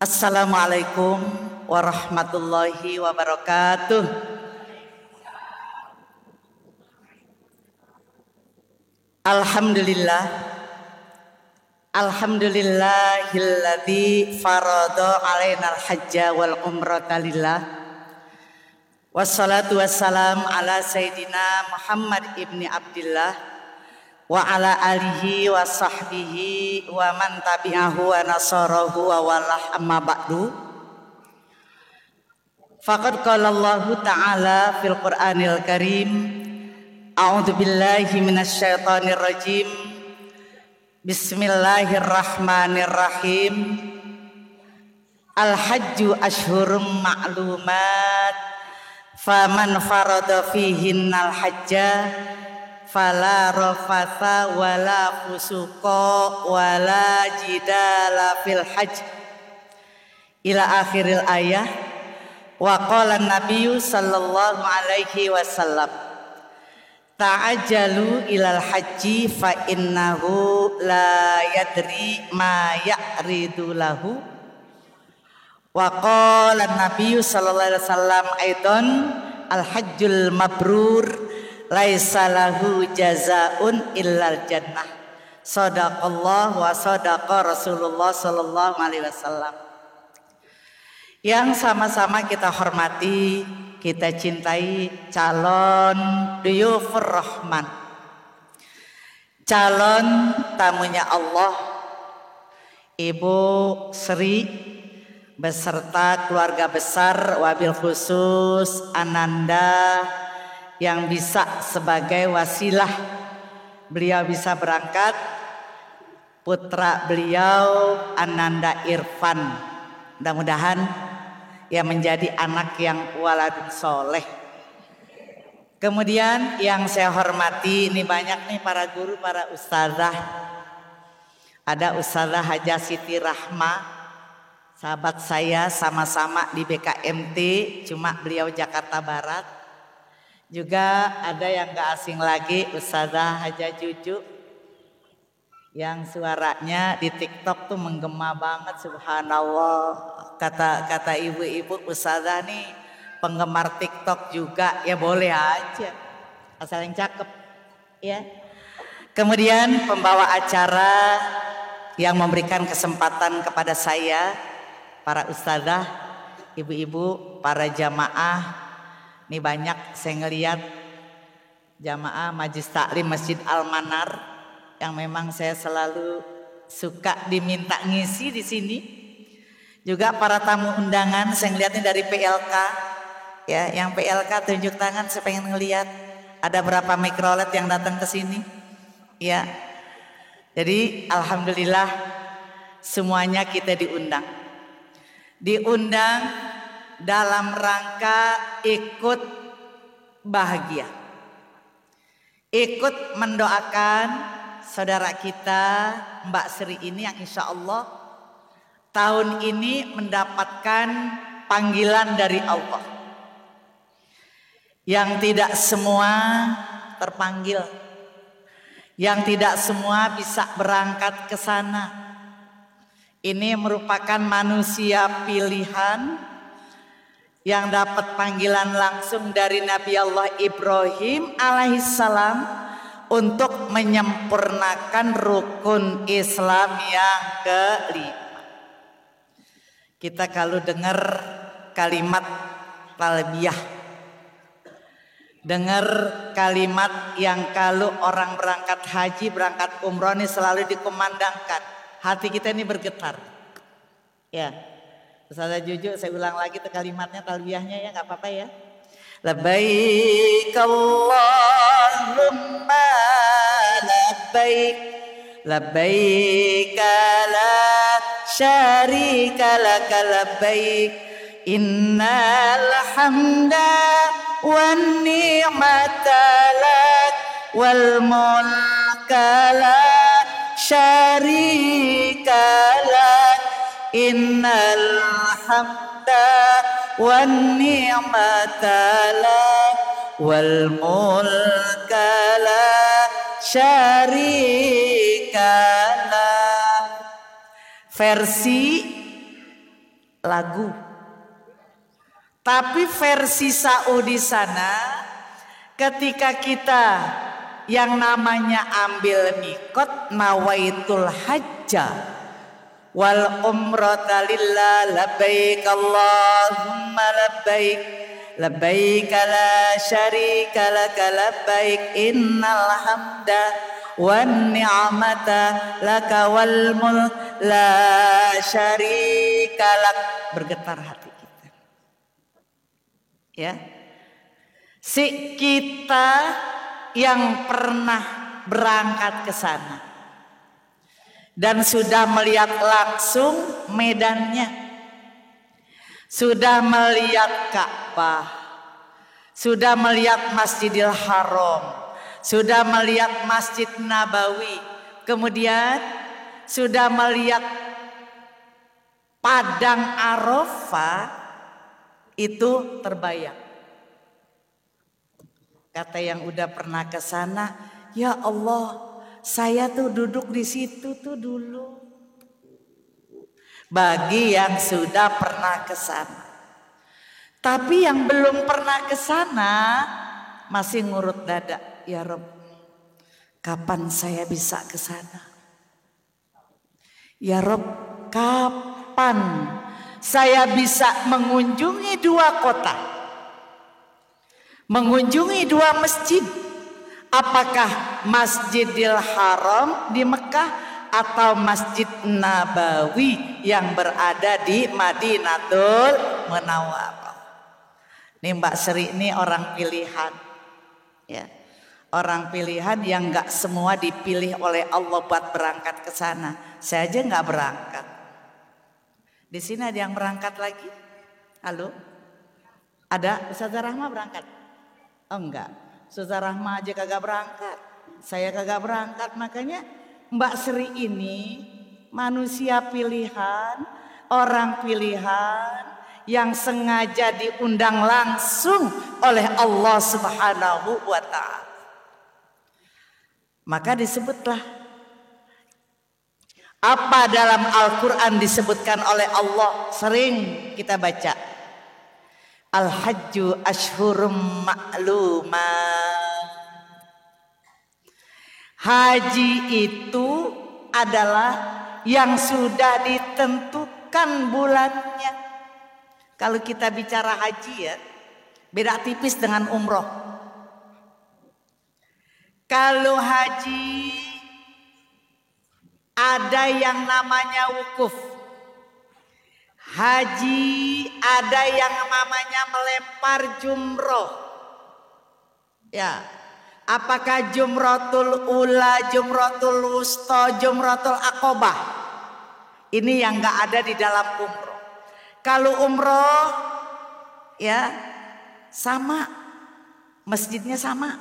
Assalamualaikum warahmatullahi wabarakatuh. Alhamdulillah, alhamdulillahilladzi farada alaina al-hajja wal umrata lillah. Wassalatu wassalam ala sayyidina Muhammad ibni Abdillah wa ala alihi wa sahbihi wa man tabi'ahu wa nasarahu wa walah amma ba'du. Faqad qala Allah ta'ala fil Qur'anil Karim, a'udzu billahi minasyaitonir rajim. Bismillahirrahmanirrahim. Al-hajju ashhurum ma'lumat, faman farada fihinnal hajja fala rafatha wala fusuqa wala jidala fil hajj ila akhiril ayah. Wa qala nabiyyu sallallahu alaihi wasallam, ta'ajjalu ilal haji fa innahu la yadri ma ya'ridu lahu. Wa qala nabiyyu sallallahu alaihi wasallam aidan, al hajjul mabrur laisa lahu jazaun illal jannah. Shadaqallah wa shadaqa Rasulullah sallallahu alaihi wasallam. Yang sama-sama kita hormati, kita cintai calon duyufur rahman, calon tamunya Allah, Ibu Sri beserta keluarga besar, wabil khusus Ananda yang bisa sebagai wasilah beliau bisa berangkat, putra beliau Ananda Irfan, mudah-mudahan ya menjadi anak yang waladun soleh. Kemudian yang saya hormati, ini banyak nih para guru, para ustazah. Ada Ustazah Hajah Siti Rahma, sahabat saya, sama-sama di BKMT, cuma beliau Jakarta Barat. Juga ada yang gak asing lagi, Ustazah Hajah Juju, yang suaranya di TikTok tuh menggema banget, subhanallah. Kata ibu-ibu, Ustazah nih penggemar TikTok juga, ya boleh aja, asal yang cakep ya. Kemudian pembawa acara yang memberikan kesempatan kepada saya, para ustazah, ibu-ibu, para jamaah. Ini banyak saya ngelihat jamaah Majlis Taklim Masjid Al-Manar yang memang saya selalu suka diminta ngisi di sini. Juga para tamu undangan, saya ngeliatnya dari PLK ya, yang PLK tunjuk tangan, saya pengen ngelihat ada berapa mikrolet yang datang ke sini ya. Jadi alhamdulillah semuanya kita diundang dalam rangka ikut bahagia, ikut mendoakan saudara kita Mbak Sri ini yang insya Allah tahun ini mendapatkan panggilan dari Allah, yang tidak semua terpanggil, yang tidak semua bisa berangkat ke sana. Ini merupakan manusia pilihan yang dapat panggilan langsung dari Nabi Allah Ibrahim alaihissalam untuk menyempurnakan rukun Islam yang kelima. Kita kalau dengar kalimat talbiyah, dengar kalimat yang kalau orang berangkat haji, berangkat umroh ini selalu dikumandangkan, hati kita ini bergetar ya. Ustazah Juju, saya ulang lagi tuh kalimatnya, talbiyahnya ya, gak apa-apa ya. Labbaik Allahumma labbaik, labbaik la syarika laka labbaik, innal hamda wan ni'mata lak wal mulka la syarika lak, innal hamda wan ni'mata lak wal mulka la syarika lak. Versi lagu. Tapi versi Sa'u di sana, ketika kita yang namanya ambil mikot, nawaitul hajja wal umrata lillah, labbaik Allahumma labbaik, labbaik la syarika laka labbaik, innal hamda wan ni'mata laka wal mulk la syarika lak. Bergetar hati kita. Ya. Si kita yang pernah berangkat ke sana dan sudah melihat langsung medannya, sudah melihat Ka'bah, sudah melihat Masjidil Haram, sudah melihat Masjid Nabawi, kemudian sudah melihat Padang Arafah, itu terbayang. Kata yang udah pernah ke sana, ya Allah, saya tuh duduk di situ tuh dulu. Bagi yang sudah pernah ke sana. Tapi yang belum pernah ke sana masih ngurut dada, ya Rob, kapan saya bisa ke sana? Ya Rob, kapan saya bisa mengunjungi 2 kota? Mengunjungi 2 masjid, apakah Masjidil Haram di Mekah atau Masjid Nabawi yang berada di Madinatul Munawwarah? Nih Mbak Sri ini orang pilihan, ya, orang pilihan yang nggak semua dipilih oleh Allah buat berangkat ke sana. Saya aja nggak berangkat. Di sini ada yang berangkat lagi? Halo, ada? Ustazah Rahma berangkat? Oh enggak, Ustazah Rahma aja kagak berangkat, saya kagak berangkat. Makanya Mbak Sri ini manusia pilihan, orang pilihan yang sengaja diundang langsung oleh Allah Subhanahu wa ta'ala. Maka disebutlah apa dalam Al-Quran disebutkan oleh Allah, sering kita baca, Al-Hajju Ashhurum Ma'lumah. Haji itu adalah yang sudah ditentukan bulannya. Kalau kita bicara haji ya, beda tipis dengan umroh. Kalau haji ada yang namanya wukuf. Haji ada yang namanya melempar jumroh. Ya, apakah jumratul ula, jumratul wusta, jumratul aqobah? Ini yang nggak ada di dalam umroh. Kalau umroh, ya sama, masjidnya sama.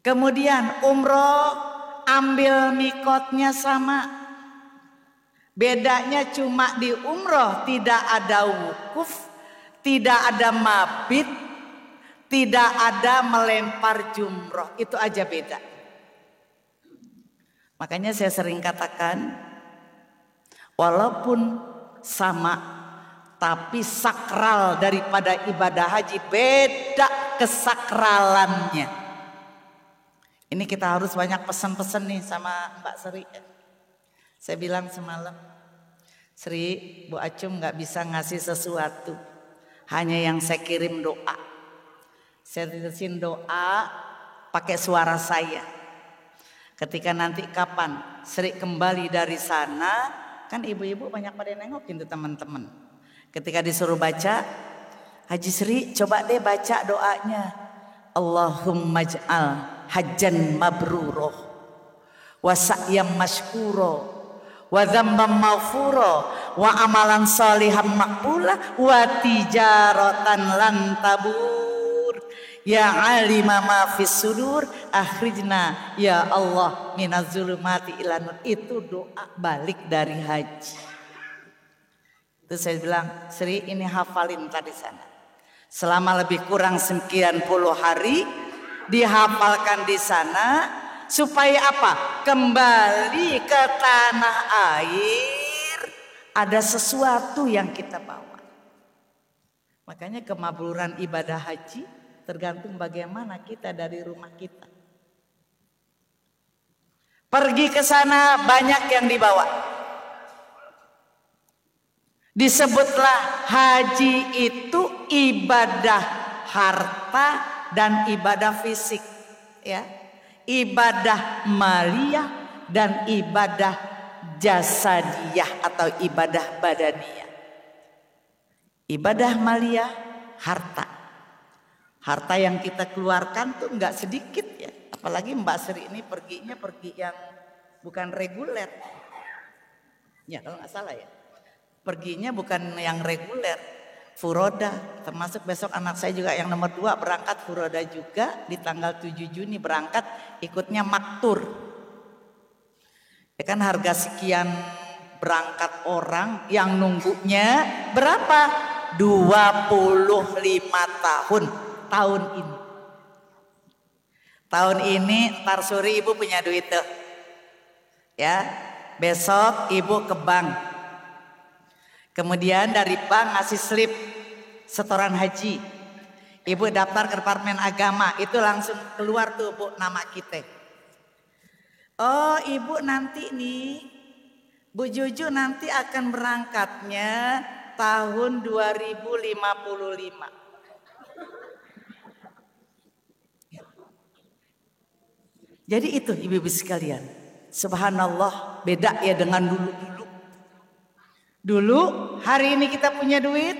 Kemudian umroh ambil mikotnya sama. Bedanya cuma di umroh tidak ada wukuf, tidak ada mabit, tidak ada melempar jumroh. Itu aja beda. Makanya saya sering katakan, walaupun sama, tapi sakral daripada ibadah haji beda kesakralannya. Ini kita harus banyak pesan-pesan nih sama Mbak Sri. Saya bilang semalam, Sri, Bu Acum gak bisa ngasih sesuatu, hanya yang saya kirim doa. Saya tulisin doa pakai suara saya. Ketika nanti kapan Sri kembali dari sana, kan ibu-ibu banyak pada nengokin tuh teman-teman. Ketika disuruh baca, Haji Sri coba deh baca doanya. Allahumma ja'al hajjan mabruroh wa sa'yam mashkuro wa dzamban maghfuro wa amalan sholihan maqbula wa tijaratan lan tabur ya alima ma fis sudur akhrijna ya Allah minaz zulumati ilan nur. Itu doa balik dari haji. Itu saya bilang, Sri ini hafalin tadi sana. Selama lebih kurang sekian puluh hari dihafalkan di sana supaya apa? Kembali ke tanah air Ada sesuatu yang kita bawa. Makanya kemakburan ibadah haji tergantung bagaimana kita dari rumah kita. Pergi ke sana banyak yang dibawa. Disebutlah haji itu ibadah harta dan ibadah fisik, ya. Ibadah maliyah dan ibadah jasadiyah atau ibadah badaniyah. Ibadah maliyah harta. Harta yang kita keluarkan tuh enggak sedikit ya. Apalagi Mbak Sri ini perginya pergi yang bukan reguler. Ya kalau nggak salah ya. Perginya bukan yang reguler. Furoda. Termasuk besok anak saya juga yang nomor 2 berangkat furoda juga. Di tanggal 7 Juni berangkat ikutnya maktur. Ya kan harga sekian berangkat orang yang nunggunya berapa? 25 tahun ini. Tahun ini ntar sore ibu punya duit tuh. Ya, besok ibu ke bank. Kemudian dari bank ngasih slip setoran haji. Ibu daftar ke Departemen Agama, itu langsung keluar tuh Bu nama kita. Oh, ibu nanti nih Bu Juju nanti akan berangkatnya tahun 2055. Jadi itu ibu-ibu sekalian. Subhanallah, beda ya dengan dulu-dulu. Dulu hari ini kita punya duit,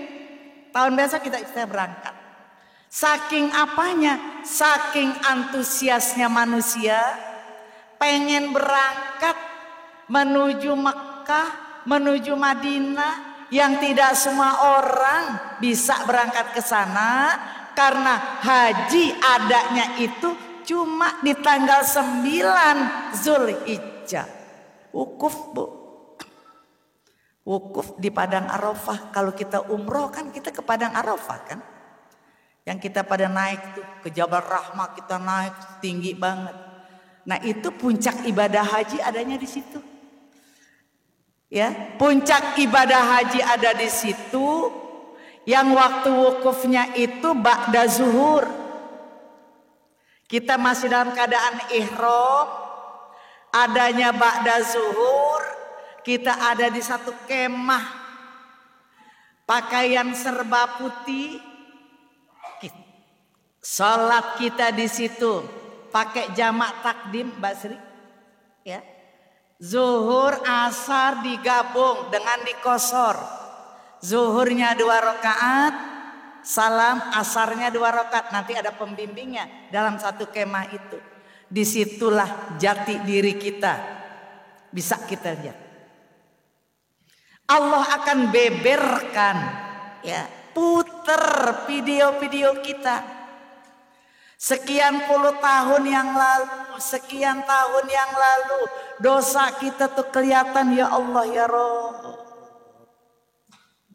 tahun besok kita berangkat. Saking apanya? Saking antusiasnya manusia pengen berangkat menuju Mekah, menuju Madinah, yang tidak semua orang bisa berangkat ke sana karena haji adanya itu cuma di tanggal 9 Zulhijjah. Wukuf Bu. Wukuf di Padang Arafah. Kalau kita umroh kan kita ke Padang Arafah kan. Yang kita pada naik tuh ke Jabal Rahmah, kita naik tinggi banget. Nah itu puncak ibadah haji adanya di situ. Ya, puncak ibadah haji ada di situ. Yang waktu wukufnya itu ba'da zuhur. Kita masih dalam keadaan ihram. Adanya ba'da zuhur. Kita ada di satu kemah. Pakaian serba putih. Salat kita di situ. Pakai jamak takdim Mbak Sri. Ya. Zuhur asar digabung dengan dikosor. Zuhurnya 2 rakaat, salam asarnya 2 rakaat. Nanti ada pembimbingnya dalam satu kemah itu. Disitulah jati diri kita bisa kita lihat. Allah akan beberkan, ya, puter video-video kita. Sekian puluh tahun yang lalu, sekian tahun yang lalu, dosa kita tuh kelihatan ya Allah ya Rabb.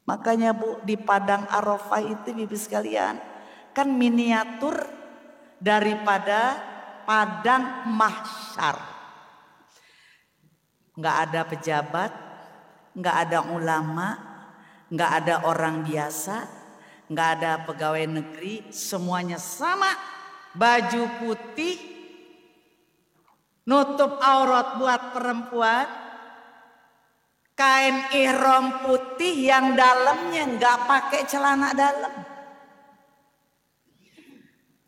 Makanya Bu di Padang Arafah itu ibu sekalian kan miniatur daripada Padang Mahsyar. Nggak ada pejabat, nggak ada ulama, nggak ada orang biasa, nggak ada pegawai negeri, semuanya sama. Baju putih, nutup aurat buat perempuan, kain ihram putih yang dalamnya nggak pakai celana dalam,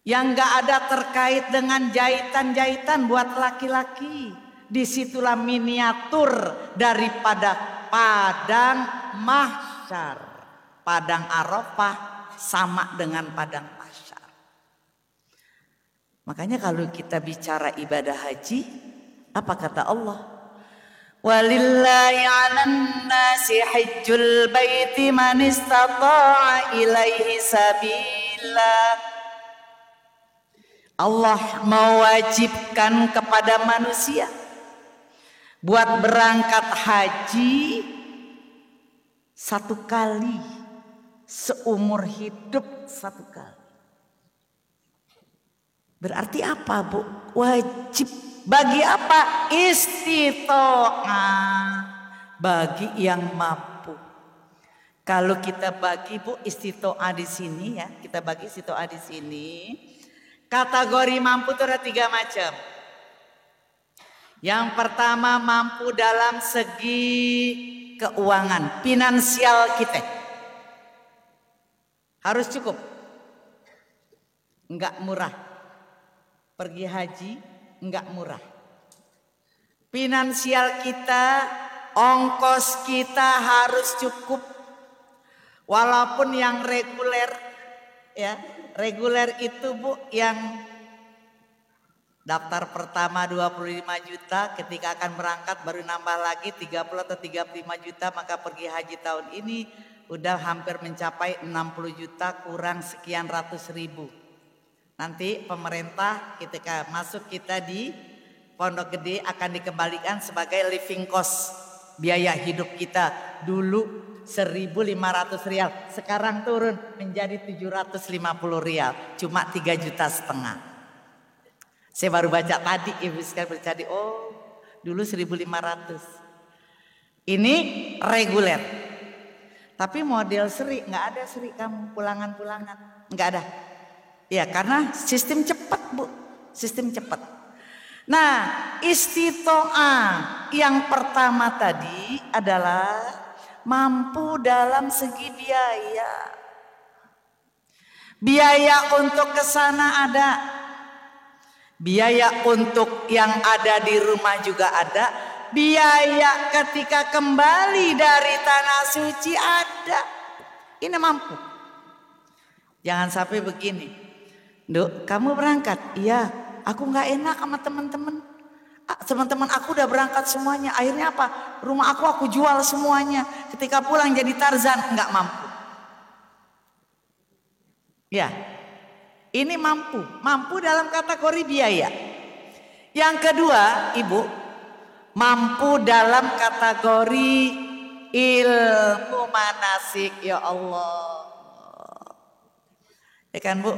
yang nggak ada terkait dengan jahitan-jahitan buat laki-laki. Disitulah miniatur daripada Padang Mahsyar. Padang Arafah sama dengan Padang Mahsyar. Makanya kalau kita bicara ibadah haji, apa kata Allah? Walillahi 'alan nasi hajjul baiti man istata'a ilaihi sabila. Allah mewajibkan kepada manusia buat berangkat haji 1 kali seumur hidup, 1 kali. Berarti apa Bu? Wajib. Bagi apa? Istita'ah. Bagi yang mampu. Kalau kita bagi Bu istitoah di sini ya, kita bagi istitoah di sini. Kategori mampu itu ada 3 macam. Yang pertama mampu dalam segi keuangan, finansial kita. Harus cukup. Enggak murah. Pergi haji enggak murah. Finansial kita, ongkos kita harus cukup. Walaupun yang reguler ya, reguler itu Bu yang daftar pertama 25 juta, ketika akan berangkat baru nambah lagi 30 atau 35 juta, maka pergi haji tahun ini udah hampir mencapai 60 juta kurang sekian ratus ribu. Nanti pemerintah ketika masuk kita di Pondok Gede akan dikembalikan sebagai living cost, biaya hidup kita. Dulu 1.500 rial, sekarang turun menjadi 750 rial, cuma 3,5 juta. Saya baru baca tadi, ibu sekalian bercadi, oh dulu 1.500. Ini reguler. Tapi model seri, nggak ada seri kamu, pulangan-pulangan, nggak ada. Ya karena sistem cepat Bu, sistem cepat. Nah istitoah yang pertama tadi adalah mampu dalam segi biaya. Biaya untuk ke sana ada. Biaya untuk yang ada di rumah juga ada. Biaya ketika kembali dari tanah suci ada. Ini mampu. Jangan sampai begini. Duk, kamu berangkat? Iya, aku gak enak sama teman-teman. Teman-teman aku udah berangkat semuanya. Akhirnya apa? Rumah aku jual semuanya. Ketika pulang jadi Tarzan, nggak mampu. Ya, ini mampu. Mampu dalam kategori biaya. Yang kedua, Ibu, mampu dalam kategori ilmu manasik. Ya Allah. Ya kan Bu?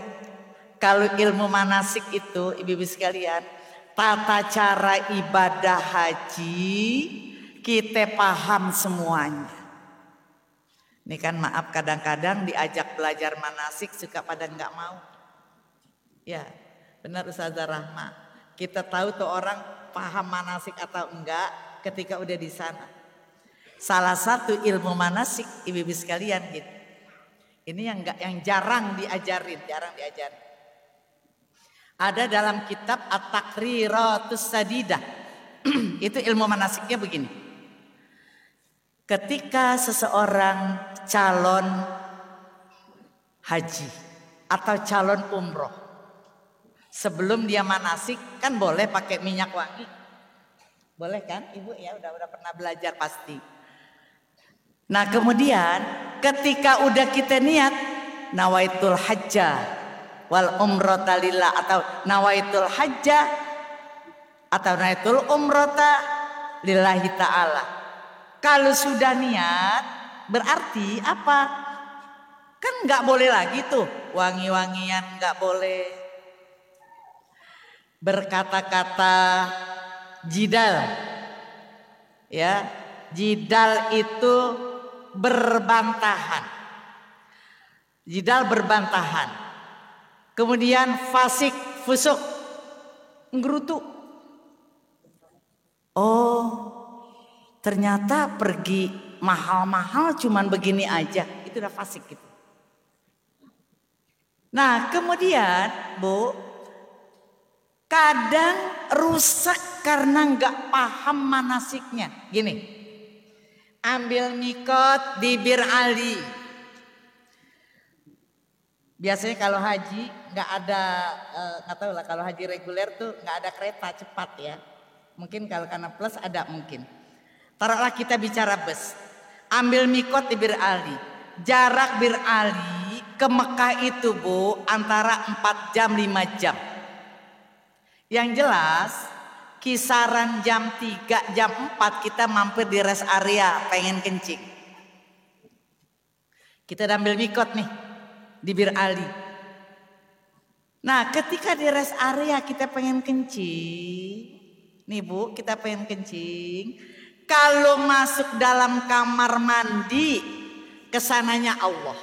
Kalau ilmu manasik itu, ibu-ibu sekalian, tata cara ibadah haji kita paham semuanya. Ini kan maaf kadang-kadang diajak belajar manasik suka pada nggak mau. Ya benar Ustazah Rahma. Kita tahu tuh orang paham manasik atau enggak ketika udah di sana. Salah satu ilmu manasik ibu-ibu sekalian gitu. Ini yang jarang diajarin, Ada dalam kitab At-Taqriratus Sadidah. Itu ilmu manasiknya begini. Ketika seseorang calon haji atau calon umroh, sebelum dia manasik kan boleh pakai minyak wangi. Boleh kan Ibu ya, udah pernah belajar pasti. Nah kemudian ketika udah kita niat nawaitul hajjah wal umrata lillah atau nawaitul hajjah atau nawaitul umrata lillahi ta'ala. Kalau sudah niat berarti apa? Kan nggak boleh lagi tuh wangi-wangian, nggak boleh berkata-kata jidal. Ya, jidal itu berbantahan. Jidal berbantahan. Kemudian fasik, fusuk, nggerutu. Oh, ternyata pergi mahal-mahal cuman begini aja. Itu udah fasik gitu. Nah, kemudian Bu, kadang rusak karena nggak paham manasiknya. Gini. Ambil mikot di Bir Ali. Biasanya kalau haji nggak ada, nggak tahu lah kalau haji reguler tuh nggak ada kereta cepat ya. Mungkin kalau karena plus ada mungkin. Taruhlah kita bicara bus. Ambil mikot di Bir Ali. Jarak Bir Ali ke Mekah itu Bu antara 4 jam 5 jam. Yang jelas kisaran jam 3, jam 4 kita mampir di rest area pengen kencing. Kita udah ambil mikot nih di Bir Ali. Nah ketika di rest area kita pengen kencing. Nih Bu kita pengen kencing. Kalau masuk dalam kamar mandi kesananya Allah.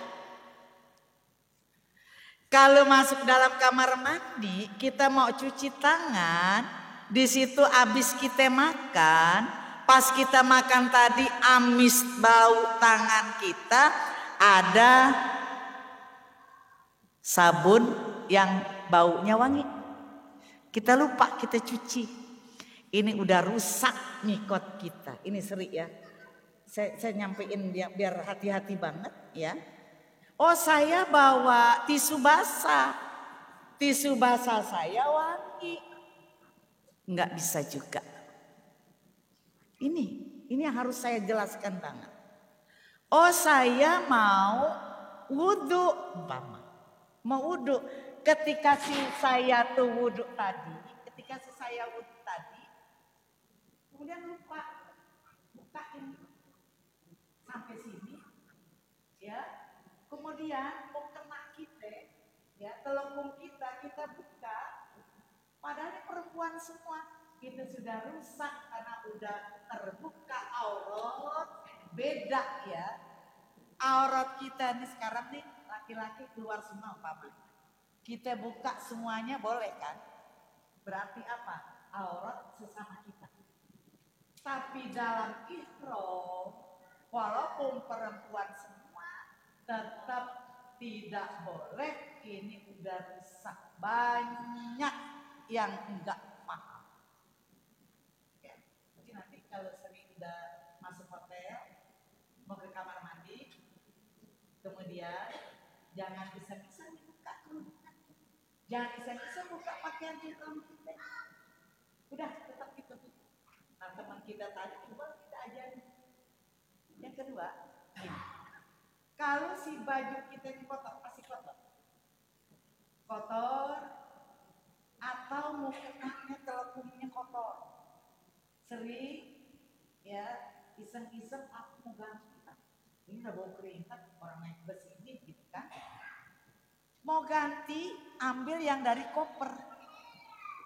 Kalau masuk dalam kamar mandi, kita mau cuci tangan, di situ habis kita makan, pas kita makan tadi amis bau tangan kita, ada sabun yang baunya wangi. Kita lupa kita cuci. Ini udah rusak mikot kita. Ini seri ya. Saya nyampein biar hati-hati banget ya. Oh, saya bawa tisu basah. Tisu basah saya wangi. Enggak bisa juga. Ini yang harus saya jelaskan banget. Oh, saya mau wudhu, umpama. Mau wudhu. Ketika saya tuh wudhu tadi, kemudian lupa buka ini sampai sini, ya. Kemudian mau kena kita, ya, telekung kita buka, padahal ini perempuan semua. Itu sudah rusak karena udah terbuka aurat, beda ya. Aurat kita nih sekarang nih laki-laki keluar semua umpamanya. Kita buka semuanya boleh kan? Berarti apa? Aurat sesama kita. Tapi dalam ihram, walaupun perempuan semua, tetap tidak boleh. Ini udah rusak. Banyak yang enggak paham. Ya. Jadi nanti kalau sering udah masuk hotel, mau ke kamar mandi, kemudian jangan bisa-bisa dibuka dulu. Jangan bisa-bisa buka pakaian ihram kita. Udah tetap gitu. Nah, teman kita tadi coba kita ajarin. Yang kedua, kalau si baju kita ini kotor, pasti kotor. Kotor atau mukanya telekungnya kotor. Sering ya iseng-iseng aku mau ganti. Ini udah bau keringat orang naik bus ini gitu kan. Mau ganti, ambil yang dari koper.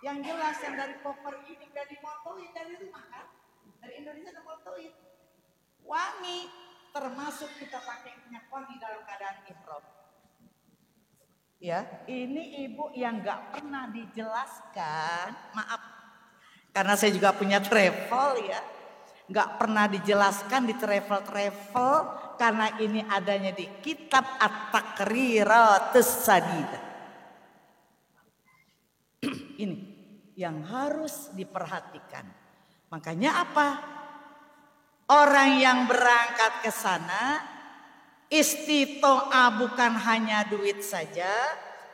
Yang jelas yang dari koper ini udah dimotoin dari rumah kan. Dari Indonesia udah motoin. Wangi, termasuk kita pakai minyak wangi dalam keadaan ihram. Ya, ini ibu yang gak pernah dijelaskan, maaf. Karena saya juga punya travel ya. Gak pernah dijelaskan di travel-travel karena ini adanya di kitab At-Taqriratus Sadidah. Ini yang harus diperhatikan. Makanya apa? Orang yang berangkat ke sana istitoah bukan hanya duit saja,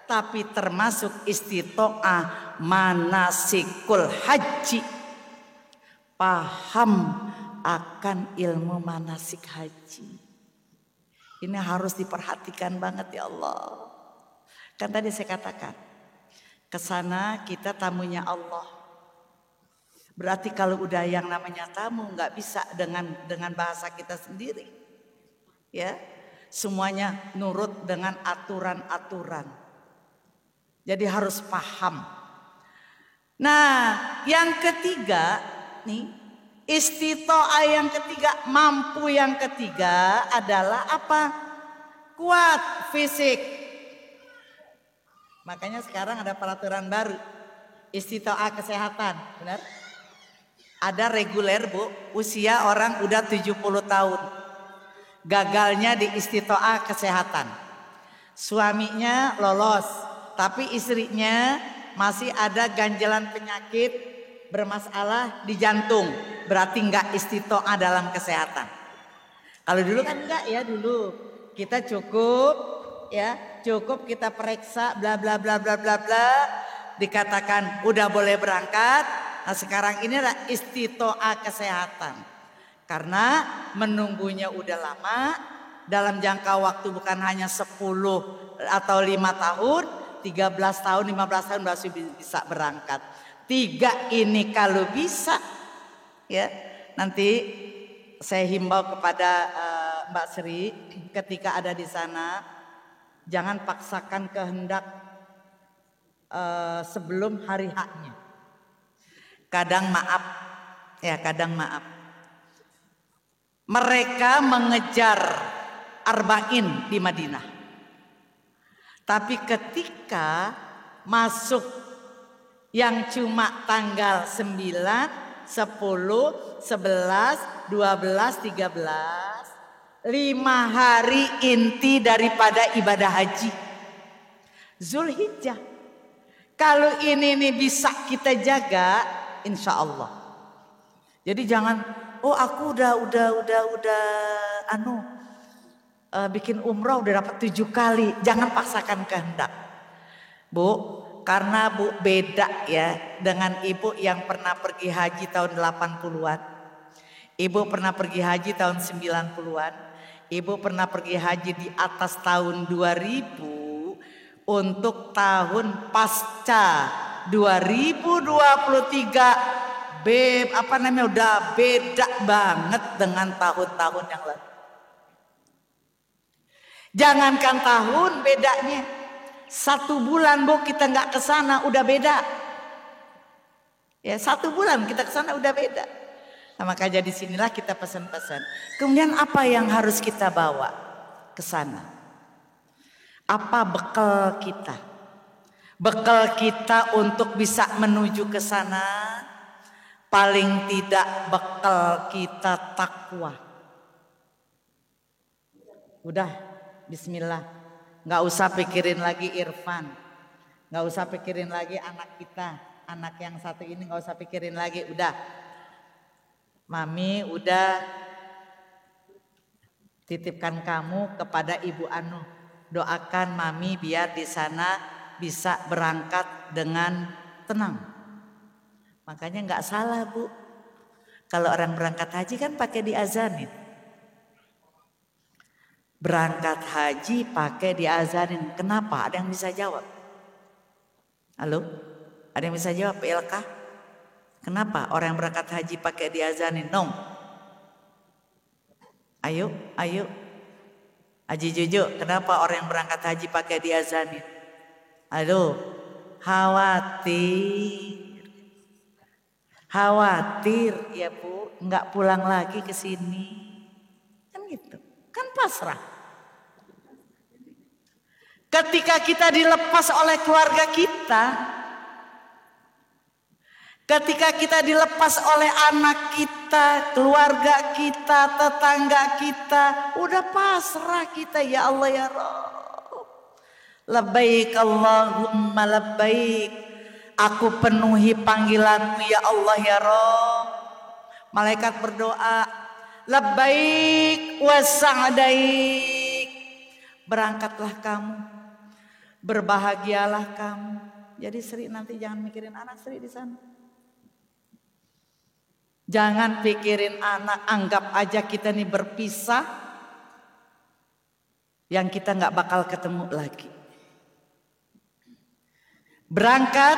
tapi termasuk istitoah manasikul haji. Paham akan ilmu manasik haji. Ini harus diperhatikan banget ya Allah. Kan tadi saya katakan, kesana kita tamunya Allah. Berarti kalau udah yang namanya tamu nggak bisa dengan bahasa kita sendiri, ya semuanya nurut dengan aturan-aturan. Jadi harus paham. Nah, yang ketiga nih, istitoah yang ketiga, mampu yang ketiga adalah apa? Kuat fisik. Makanya sekarang ada peraturan baru, istitoah kesehatan, benar? Ada reguler bu, usia orang udah 70 tahun. Gagalnya di istitoah kesehatan. Suaminya lolos, tapi istrinya masih ada ganjalan penyakit bermasalah di jantung. Berarti enggak istitoah dalam kesehatan. Kalau dulu kan enggak ya, dulu kita cukup kita periksa bla bla bla bla bla bla, dikatakan udah boleh berangkat. Nah sekarang ini adalah istitoah kesehatan. Karena menunggunya udah lama, dalam jangka waktu bukan hanya 10 atau 5 tahun, 13 tahun, 15 tahun masih bisa berangkat. 3 ini kalau bisa, ya nanti saya himbau kepada Mbak Sri ketika ada di sana, jangan paksakan kehendak sebelum hari haknya. Kadang maaf. Mereka mengejar arba'in di Madinah. Tapi ketika masuk yang cuma tanggal 9, 10, 11, 12, 13, 5 hari inti daripada ibadah haji Zulhijjah. Kalau ini nih bisa kita jaga, insya Allah. Jadi jangan, oh aku udah bikin umroh udah dapat 7 kali. Jangan paksakan kehendak, Bu. Karena Bu beda ya dengan ibu yang pernah pergi haji tahun 80-an. Ibu pernah pergi haji tahun 90-an. Ibu pernah pergi haji di atas tahun 2000 untuk tahun pasca 2023. Udah beda banget dengan tahun-tahun yang lalu. Jangankan tahun bedanya, 1 bulan Bu kita nggak ke sana udah beda. Ya 1 bulan kita ke sana udah beda. Nah, makanya di sinilah kita pesan-pesan. Kemudian apa yang harus kita bawa ke sana? Apa bekal kita? Bekal kita untuk bisa menuju ke sana, paling tidak bekal kita takwa. Udah, bismillah. Nggak usah pikirin lagi Irfan, nggak usah pikirin lagi anak kita, anak yang satu ini nggak usah pikirin lagi. Udah, Mami udah titipkan kamu kepada Ibu Anu. Doakan Mami biar di sana bisa berangkat dengan tenang. Makanya nggak salah Bu, kalau orang berangkat haji kan pakai diazanin. Berangkat haji pakai diazanin. Kenapa? Ada yang bisa jawab? Halo? Ada yang bisa jawab PLK? Kenapa orang yang berangkat haji pakai diazanin? No. Ayo. Haji Juju, kenapa orang yang berangkat haji pakai diazanin? Halo? Khawatir ya Bu, nggak pulang lagi ke sini. Kan gitu. Kan pasrah. Ketika kita dilepas oleh keluarga kita, ketika kita dilepas oleh anak kita, keluarga kita, tetangga kita, udah pasrah kita, ya Allah ya Rabb. Labbaik Allahumma labbaik. Aku penuhi panggilanmu ya Allah ya Rabb. Malaikat berdoa, labbaik wa sa'daik. Berangkatlah kamu, berbahagialah kamu. Jadi Sri nanti jangan mikirin anak Sri di sana. Jangan pikirin anak, anggap aja kita nih berpisah, yang kita nggak bakal ketemu lagi. Berangkat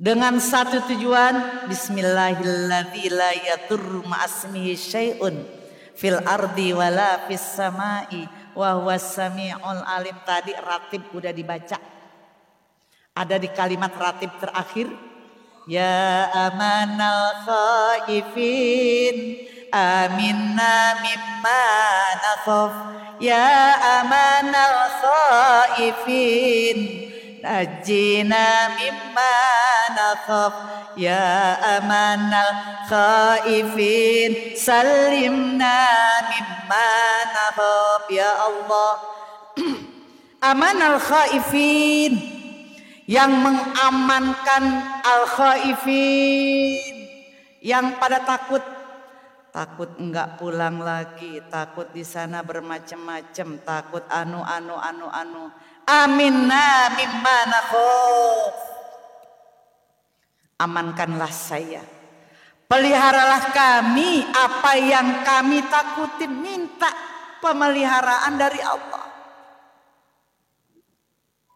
dengan satu tujuan, bismillahirrahmanirrahim, la yadurru ma'asmihi syai'un fil ardi wala fis samai wa huwas sami'ul alim. Tadi ratib udah dibaca. Ada di kalimat ratib terakhir, ya amanal khaifin aminna mimma nakhaf. Ya amanal khaifin najina mimma nakhaf. Ya amanal khaifin salimna mimma nakhaf. Ya Allah, amanal khaifin, yang mengamankan al-khaifin, yang pada takut enggak pulang lagi, takut di sana bermacam-macam, takut anu. Aminna mimma nakhaf. Amankanlah saya, peliharalah kami apa yang kami takutin. Minta pemeliharaan dari Allah.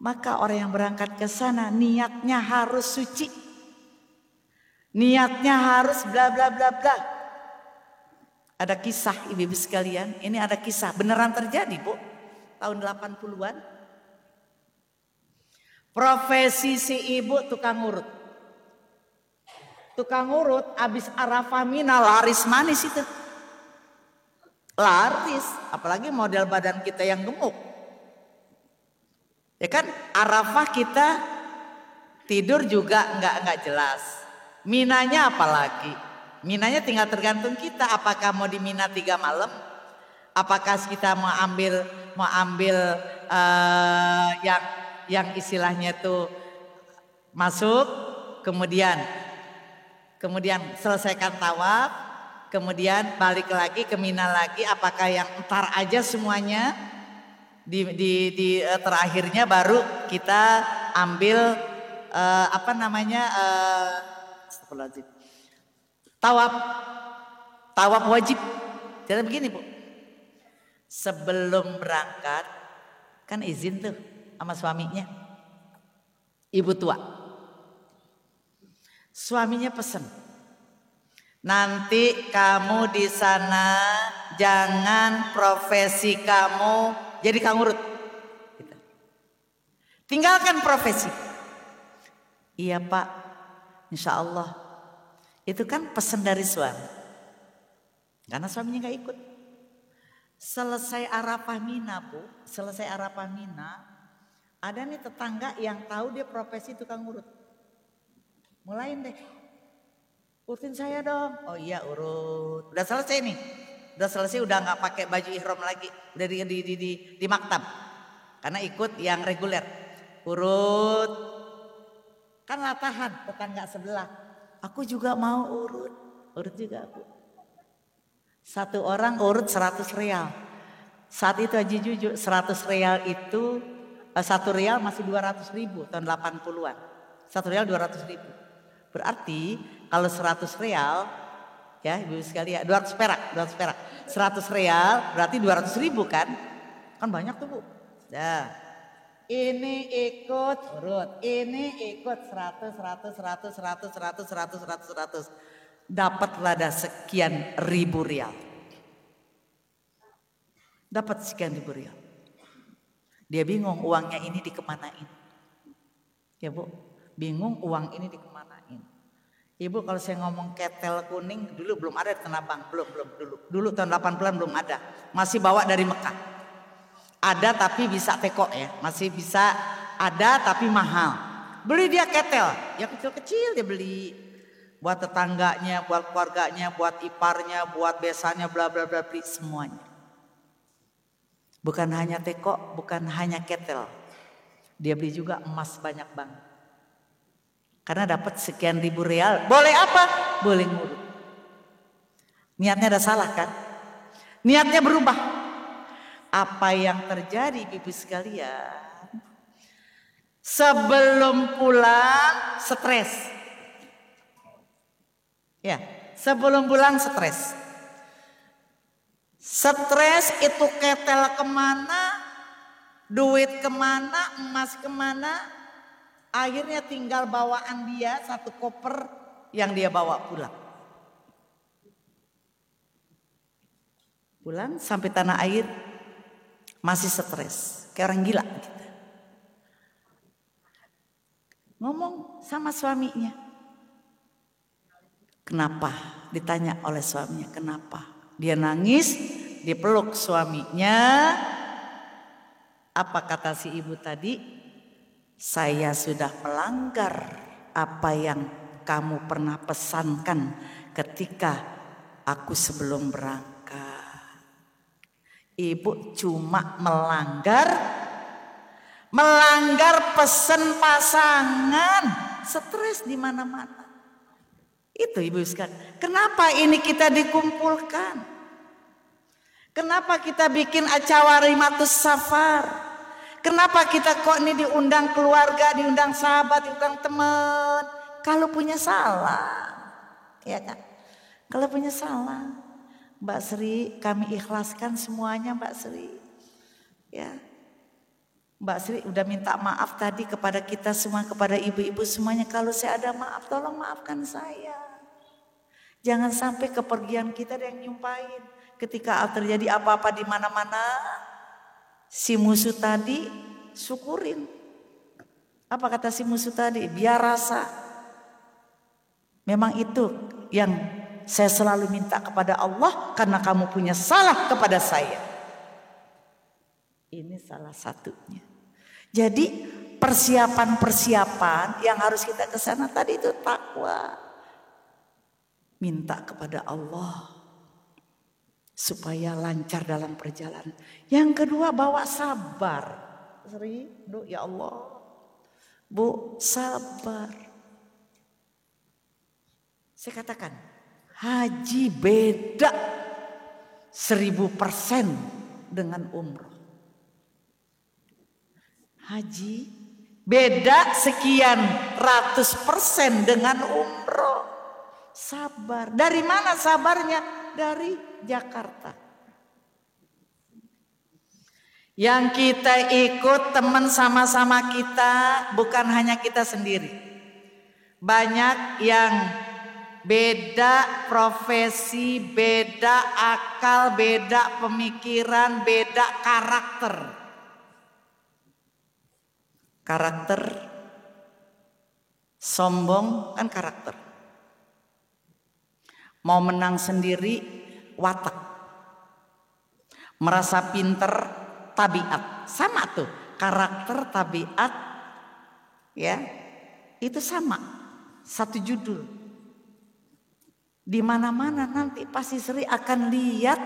Maka orang yang berangkat ke sana niatnya harus suci. Niatnya harus bla bla bla bla. Ada kisah ibu-ibu sekalian, ini ada kisah beneran terjadi Bu. Tahun 80-an. Profesi si ibu tukang urut. Tukang urut abis Arafah Mina laris manis itu. laris, apalagi model badan kita yang gemuk. Ya kan, Arafah kita tidur juga nggak jelas. Minanya apalagi, Minanya tinggal tergantung kita. Apakah mau di Mina 3 malam? Apakah kita mau ambil yang istilahnya tuh masuk, kemudian selesaikan tawaf, kemudian balik lagi ke Mina lagi. Apakah yang entar aja semuanya di terakhirnya baru kita ambil tawaf wajib. Jadi begini Bu, sebelum berangkat kan izin tuh sama suaminya, ibu tua. Suaminya pesen, nanti kamu di sana jangan profesi kamu jadi kangurut, gitu. Tinggalkan profesi. Iya Pak, insya Allah. Itu kan pesan dari suami, karena suaminya gak ikut. Selesai Arafah Mina Bu, selesai Arafah Mina, ada nih tetangga yang tahu dia profesi tukang urut. Mulain deh, urutin saya dong. Oh iya urut, udah selesai nih, udah nggak pakai baju ihram lagi, udah di maktab, karena ikut yang reguler. Urut, kan latahan tetangga sebelah. Aku juga mau urut juga aku. Satu orang urut 100 real. Saat itu Haji Juju 100 real itu 1 real masih 200.000 tahun 80-an. 1 real 200.000. Berarti kalau 100 real ya Ibu sekalian, 200 perak. 100 real berarti 200.000 kan? Kan banyak tuh Bu. Nah, ini ikut urut, ini ikut 100. Dapatlah ada sekian ribu rial. Dapat sekian ribu rial. Dia bingung uangnya ini dikemanain. Ya Bu, bingung uang ini dikemanain. Ibu kalau saya ngomong ketel kuning dulu belum ada di Tanah Abang, dulu tahun 80-an belum ada. Masih bawa dari Mekah. Ada tapi bisa teko ya, masih bisa ada tapi mahal. Beli dia ketel, yang kecil-kecil dia beli. Buat tetangganya, buat keluarganya, buat iparnya, buat besannya, bla bla bla, beli semuanya. Bukan hanya teko, bukan hanya ketel. Dia beli juga emas banyak banget. Karena dapat sekian ribu real, boleh apa? Boleh ngurut. Niatnya ada salah kan? Niatnya berubah. Apa yang terjadi Ibu sekalian? Sebelum pulang stres. Ya, sebelum pulang stres. Stres itu ketel kemana, duit kemana, emas kemana. Akhirnya tinggal bawaan dia 1 koper yang dia bawa pulang. Pulang sampai tanah air masih stres, kayak orang gila gitu. Ngomong sama suaminya. Kenapa? Ditanya oleh suaminya, kenapa? Dia nangis, dipeluk suaminya. Apa kata si ibu tadi? Saya sudah melanggar apa yang kamu pernah pesankan ketika aku sebelum berangkat. Ibu cuma melanggar pesan pasangan, stres di mana-mana. Itu Ibu sekalian. Kenapa ini kita dikumpulkan? Kenapa kita bikin acara Rimatus Safar? Kenapa kita kok ini diundang keluarga, diundang sahabat, diundang teman? Kalau punya salah, ya kan? Kalau punya salah. Mbak Sri, kami ikhlaskan semuanya Mbak Sri. Ya. Mbak Sri udah minta maaf tadi kepada kita semua, kepada ibu-ibu semuanya. Kalau saya ada maaf, tolong maafkan saya. Jangan sampai kepergian kita ada yang nyumpahin. Ketika terjadi apa-apa di mana-mana, si musuh tadi syukurin. Apa kata si musuh tadi? Biar rasa. Memang itu yang Saya selalu minta kepada Allah karena kamu punya salah kepada saya. Ini salah satunya. Jadi persiapan-persiapan yang harus kita ke sana tadi itu takwa. Minta kepada Allah supaya lancar dalam perjalanan. Yang kedua bawa sabar. Sering, ya Allah. Bu, sabar. Saya katakan, haji beda 1000% dengan umroh. Haji beda sekian ratus persen dengan umroh. Sabar. Dari mana sabarnya? Dari Jakarta. Yang kita ikut teman sama-sama kita, bukan hanya kita sendiri. Banyak yang beda profesi, beda akal, beda pemikiran, beda karakter. Karakter sombong kan karakter. Mau menang sendiri watak. Merasa pinter tabiat. Sama tuh, karakter tabiat ya. Itu sama. Satu judul. Di mana-mana nanti pasti Sri akan lihat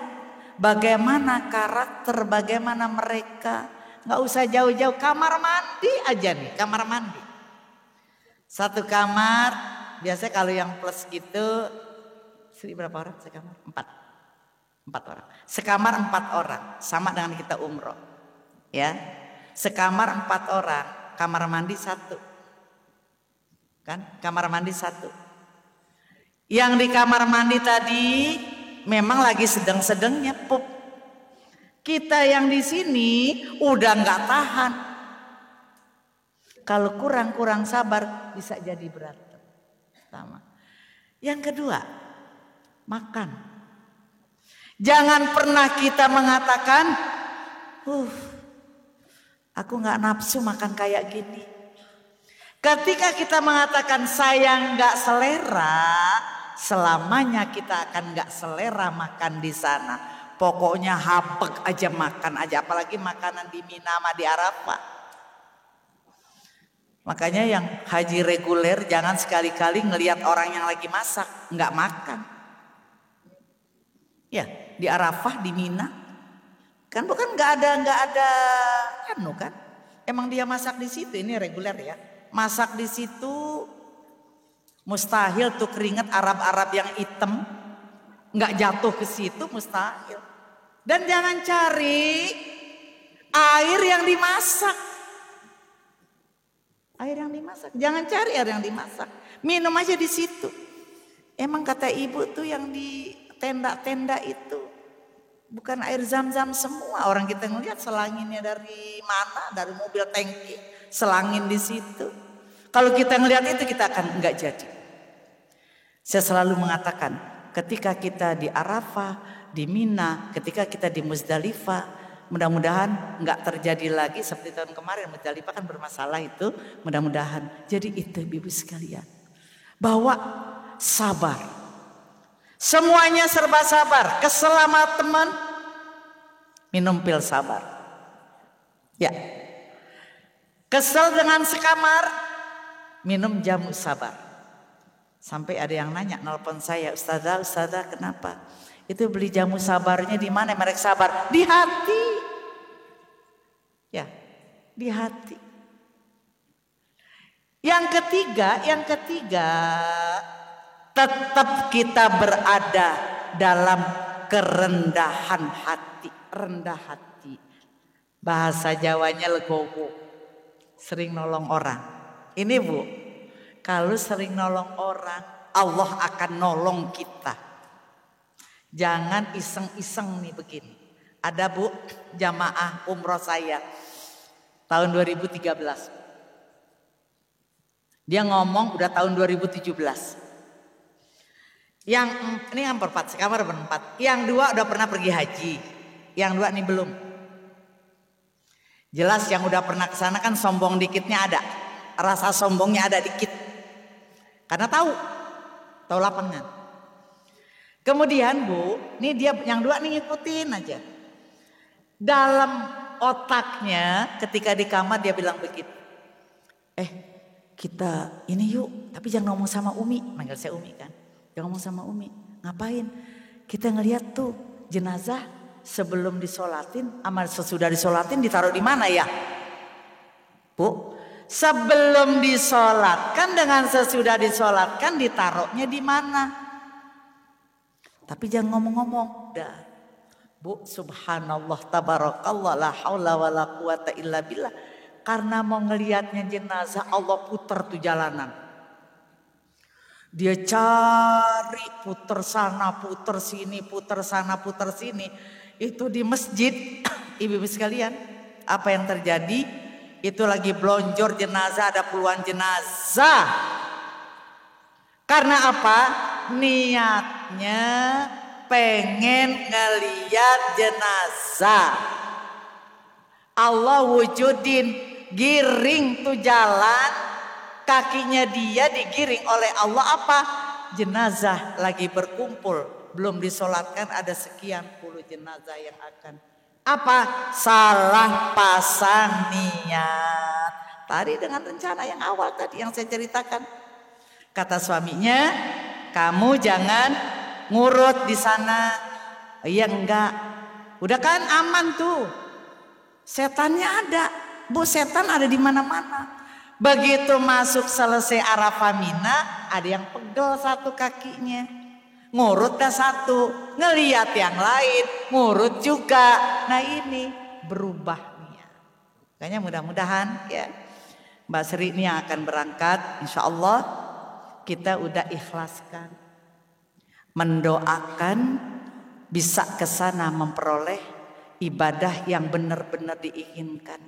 bagaimana karakter, bagaimana mereka. Nggak usah jauh-jauh, kamar mandi aja nih, kamar mandi. Satu kamar, biasanya kalau yang plus gitu, Sri berapa orang sekamar? 4 orang. Sekamar 4 orang, sama dengan kita umroh. Ya, sekamar 4 orang, kamar mandi 1. Kan, kamar mandi 1. Yang di kamar mandi tadi memang lagi sedang-sedangnya pup. Kita yang di sini udah nggak tahan. Kalau kurang sabar bisa jadi berantem. Pertama. Yang kedua, makan. Jangan pernah kita mengatakan, aku nggak nafsu makan kayak gini. Ketika kita mengatakan saya nggak selera, selamanya kita akan nggak selera makan di sana. Pokoknya hapek aja makan aja, apalagi makanan di Mina sama di Arafah. Makanya yang haji reguler jangan sekali-kali ngelihat orang yang lagi masak nggak makan. Ya di Arafah di Mina kan bukan nggak ada anu kan? Emang dia masak di situ, ini reguler ya. Masak di situ mustahil tuh keringat Arab-Arab yang hitam nggak jatuh ke situ, mustahil. Dan jangan cari air yang dimasak. Air yang dimasak, jangan cari air yang dimasak. Minum aja di situ. Emang kata ibu tuh yang di tenda-tenda itu bukan air zam-zam semua. Orang kita ngelihat selanginnya dari mana? Dari mobil tangki, selangin di situ. Kalau kita ngelihat itu kita akan enggak jadi. Saya selalu mengatakan ketika kita di Arafah, di Mina, ketika kita di Muzdalifah, mudah-mudahan enggak terjadi lagi seperti tahun kemarin. Muzdalifah kan bermasalah itu, mudah-mudahan. Jadi itu ibu sekalian, bawa sabar. Semuanya serba sabar. Keselamatan teman, minum pil sabar. Ya. Kesel dengan sekamar, minum jamu sabar. Sampai ada yang nanya, nelpon saya, Ustazah kenapa? Itu beli jamu sabarnya di mana? Merek sabar di hati. Ya, di hati. Yang ketiga, tetap kita berada dalam kerendahan hati, rendah hati. Bahasa Jawanya legowo, sering nolong orang. Ini Bu, kalau sering nolong orang, Allah akan nolong kita. Jangan iseng-iseng nih begini. Ada Bu, jamaah umroh saya tahun 2013. Dia ngomong udah tahun 2017. Yang ini yang berempat, sekamar berempat. Yang 2 udah pernah pergi haji. Yang 2 nih belum. Jelas yang udah pernah ke sana kan sombong dikitnya ada. Rasa sombongnya ada dikit. Karena tahu lapangan. Kemudian Bu, nih dia yang dua nih ngikutin aja. Dalam otaknya ketika di kamar dia bilang begitu. Kita ini yuk, tapi jangan ngomong sama Umi. Manggil saya Umi kan. Jangan ngomong sama Umi. Ngapain? Kita ngelihat tuh jenazah sebelum disolatin, sama sesudah disolatin ditaruh di mana ya? Bu, sebelum disolatkan dengan sesudah disolatkan ditaruhnya di mana? Tapi jangan ngomong-ngomong. Dah. Bu, subhanallah tabarakallah la haula wala quwata illa billah. Karena mau ngelihatnya jenazah Allah putar tuh jalanan. Dia cari putar sana, putar sini, putar sana, putar sini. Itu di masjid, ibu-ibu sekalian, apa yang terjadi? Itu lagi blonjor jenazah, ada puluhan jenazah. Karena apa? Niatnya pengen ngeliat jenazah. Allah wujudin, giring tuh jalan, kakinya dia digiring oleh Allah apa? Jenazah lagi berkumpul, belum disolatkan ada sekian puluh jenazah yang akan apa? Salah pasang niat. Tadi dengan rencana yang awal tadi yang saya ceritakan. Kata suaminya, kamu jangan ngurut di sana. Iya enggak. Udah kan aman tuh. Setannya ada. Bu, setan ada di mana-mana. Begitu masuk selesai Arafah Mina, ada yang pegel satu kakinya. Ngurut dah satu, ngeliat yang lain, ngurut juga. Nah ini berubah niat. Kayaknya mudah-mudahan ya Mbak Sri ini yang akan berangkat, insya Allah kita udah ikhlaskan, mendoakan bisa ke sana memperoleh ibadah yang benar-benar diinginkan.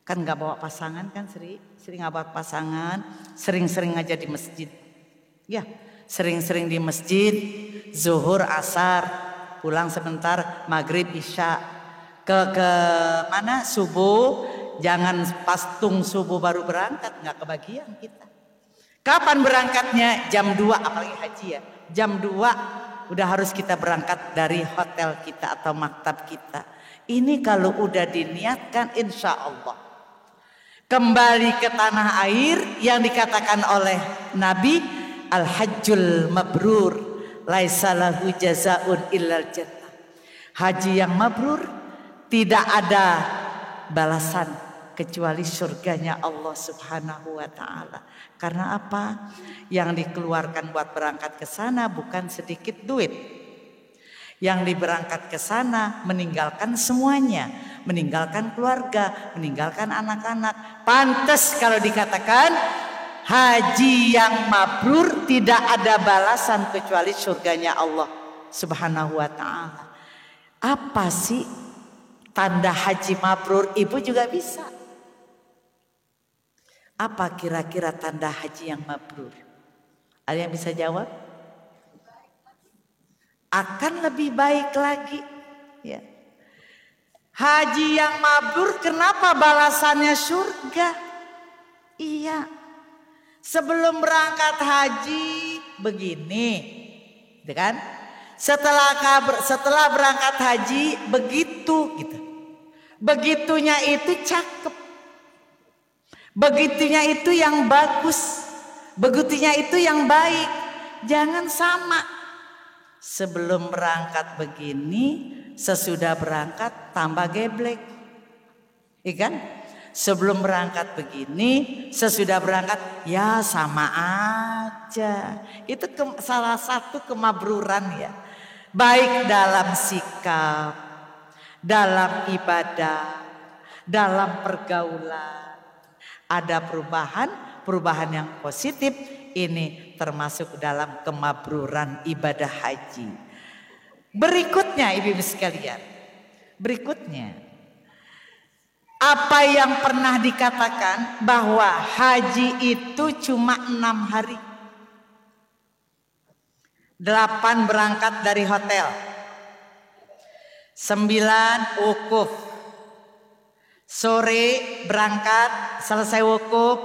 Kan nggak bawa pasangan kan Sri nggak bawa pasangan, sering-sering aja di masjid, ya sering-sering di masjid, zuhur, asar, pulang sebentar, maghrib, isya, ke mana subuh, jangan pas tung subuh baru berangkat, nggak kebagian kita. Kapan berangkatnya? Jam 2 apalagi haji ya. Jam 2 udah harus kita berangkat dari hotel kita atau maktab kita. Ini kalau udah diniatkan insya Allah. Kembali ke tanah air yang dikatakan oleh Nabi. Al-hajjul mabrur. Laisa lahu jazaun illal jannah. Haji yang mabrur tidak ada balasan kecuali surganya Allah subhanahu wa ta'ala. Karena apa? Yang dikeluarkan buat berangkat ke sana bukan sedikit duit. Yang diberangkat ke sana meninggalkan semuanya. Meninggalkan keluarga, meninggalkan anak-anak. Pantas kalau dikatakan haji yang mabrur tidak ada balasan kecuali surganya Allah subhanahu wa ta'ala. Apa sih tanda haji mabrur? Ibu juga bisa. Apa kira-kira tanda haji yang mabrur? Ada yang bisa jawab? Akan lebih baik lagi. Ya. Haji yang mabrur kenapa balasannya surga? Iya. Sebelum berangkat haji begini. Kan? Setelah berangkat haji begitu gitu. Begitunya itu cakep. Begitunya itu yang bagus. Begitunya itu yang baik. Jangan sama. Sebelum berangkat begini, sesudah berangkat tambah geblek. Ikan? Sebelum berangkat begini, sesudah berangkat ya sama aja. Itu salah satu kemabruran ya. Baik dalam sikap, dalam ibadah, dalam pergaulan. Ada perubahan yang positif. Ini termasuk dalam kemabruran ibadah haji. Berikutnya ibu-ibu sekalian. Berikutnya. Apa yang pernah dikatakan bahwa haji itu cuma 6 hari. 8 berangkat dari hotel. 9 wukuf. Sore berangkat, selesai wukuf,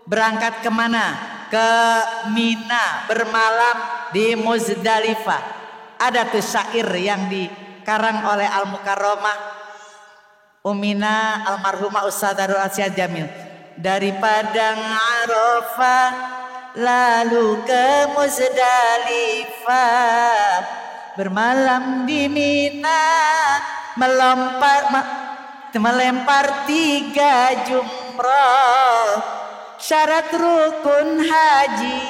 berangkat kemana? Ke Mina, bermalam di Muzdalifah. Ada tuh syair yang dikarang oleh Al-Mukarramah Umina almarhumah Ustadzah Darul Asia Jamil. Dari Padang Arafah lalu ke Muzdalifah, bermalam di Mina, melempar 3 jumrah. Syarat rukun haji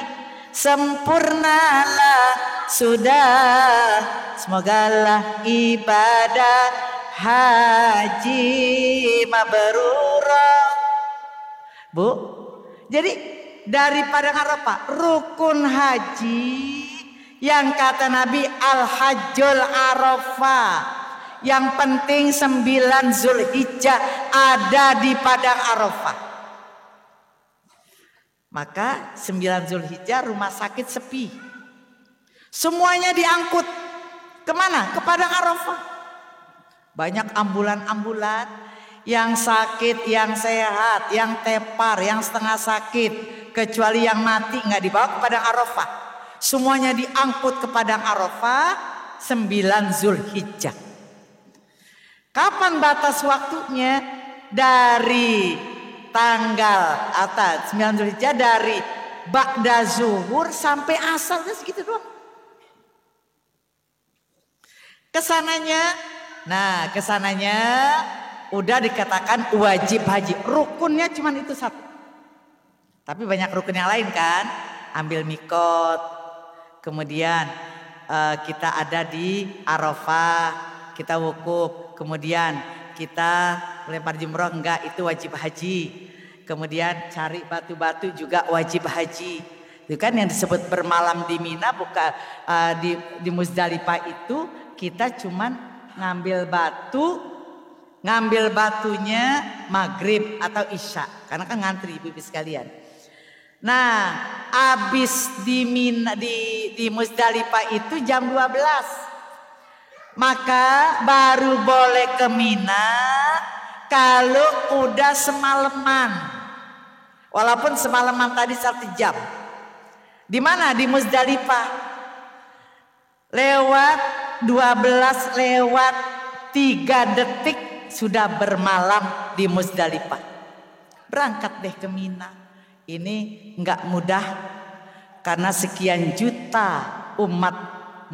sempurnalah sudah, semogalah ibadah haji mabrurah. Bu, jadi dari Padang Arafah rukun haji yang kata Nabi al-hajjul arafah, yang penting 9 Zulhijjah ada di Padang Arafah. Maka 9 Zulhijjah rumah sakit sepi, semuanya diangkut kemana? Ke Padang Arafah. Banyak ambulan-ambulan, yang sakit, yang sehat, yang tepar, yang setengah sakit, kecuali yang mati nggak dibawa ke Padang Arafah. Semuanya diangkut ke Padang Arafah 9 Zulhijjah. Kapan batas waktunya? Dari tanggal atas 9 Zulhijjah, dari ba'da zuhur sampai asar, udah segitu doang. Kesananya udah dikatakan wajib haji. Rukunnya cuma itu 1. Tapi banyak rukun yang lain kan. Ambil mikot, kemudian kita ada di Arafah, kita wukuf, kemudian kita melempar jumroh, enggak, itu wajib haji. Kemudian cari batu-batu juga wajib haji. Itu kan yang disebut bermalam di Mina, bukan di Muzdalifah itu kita cuman ngambil batunya maghrib atau isya, karena kan ngantri ibu-ibu sekalian. Nah, habis di Muzdalifah itu jam 12, maka baru boleh ke Mina kalau udah semalaman, walaupun semalaman tadi 1 jam. Di mana? Di Muzdalifah. Lewat 12 lewat 3 detik sudah bermalam di Muzdalifah. Berangkat deh ke Mina. Ini enggak mudah, karena sekian juta umat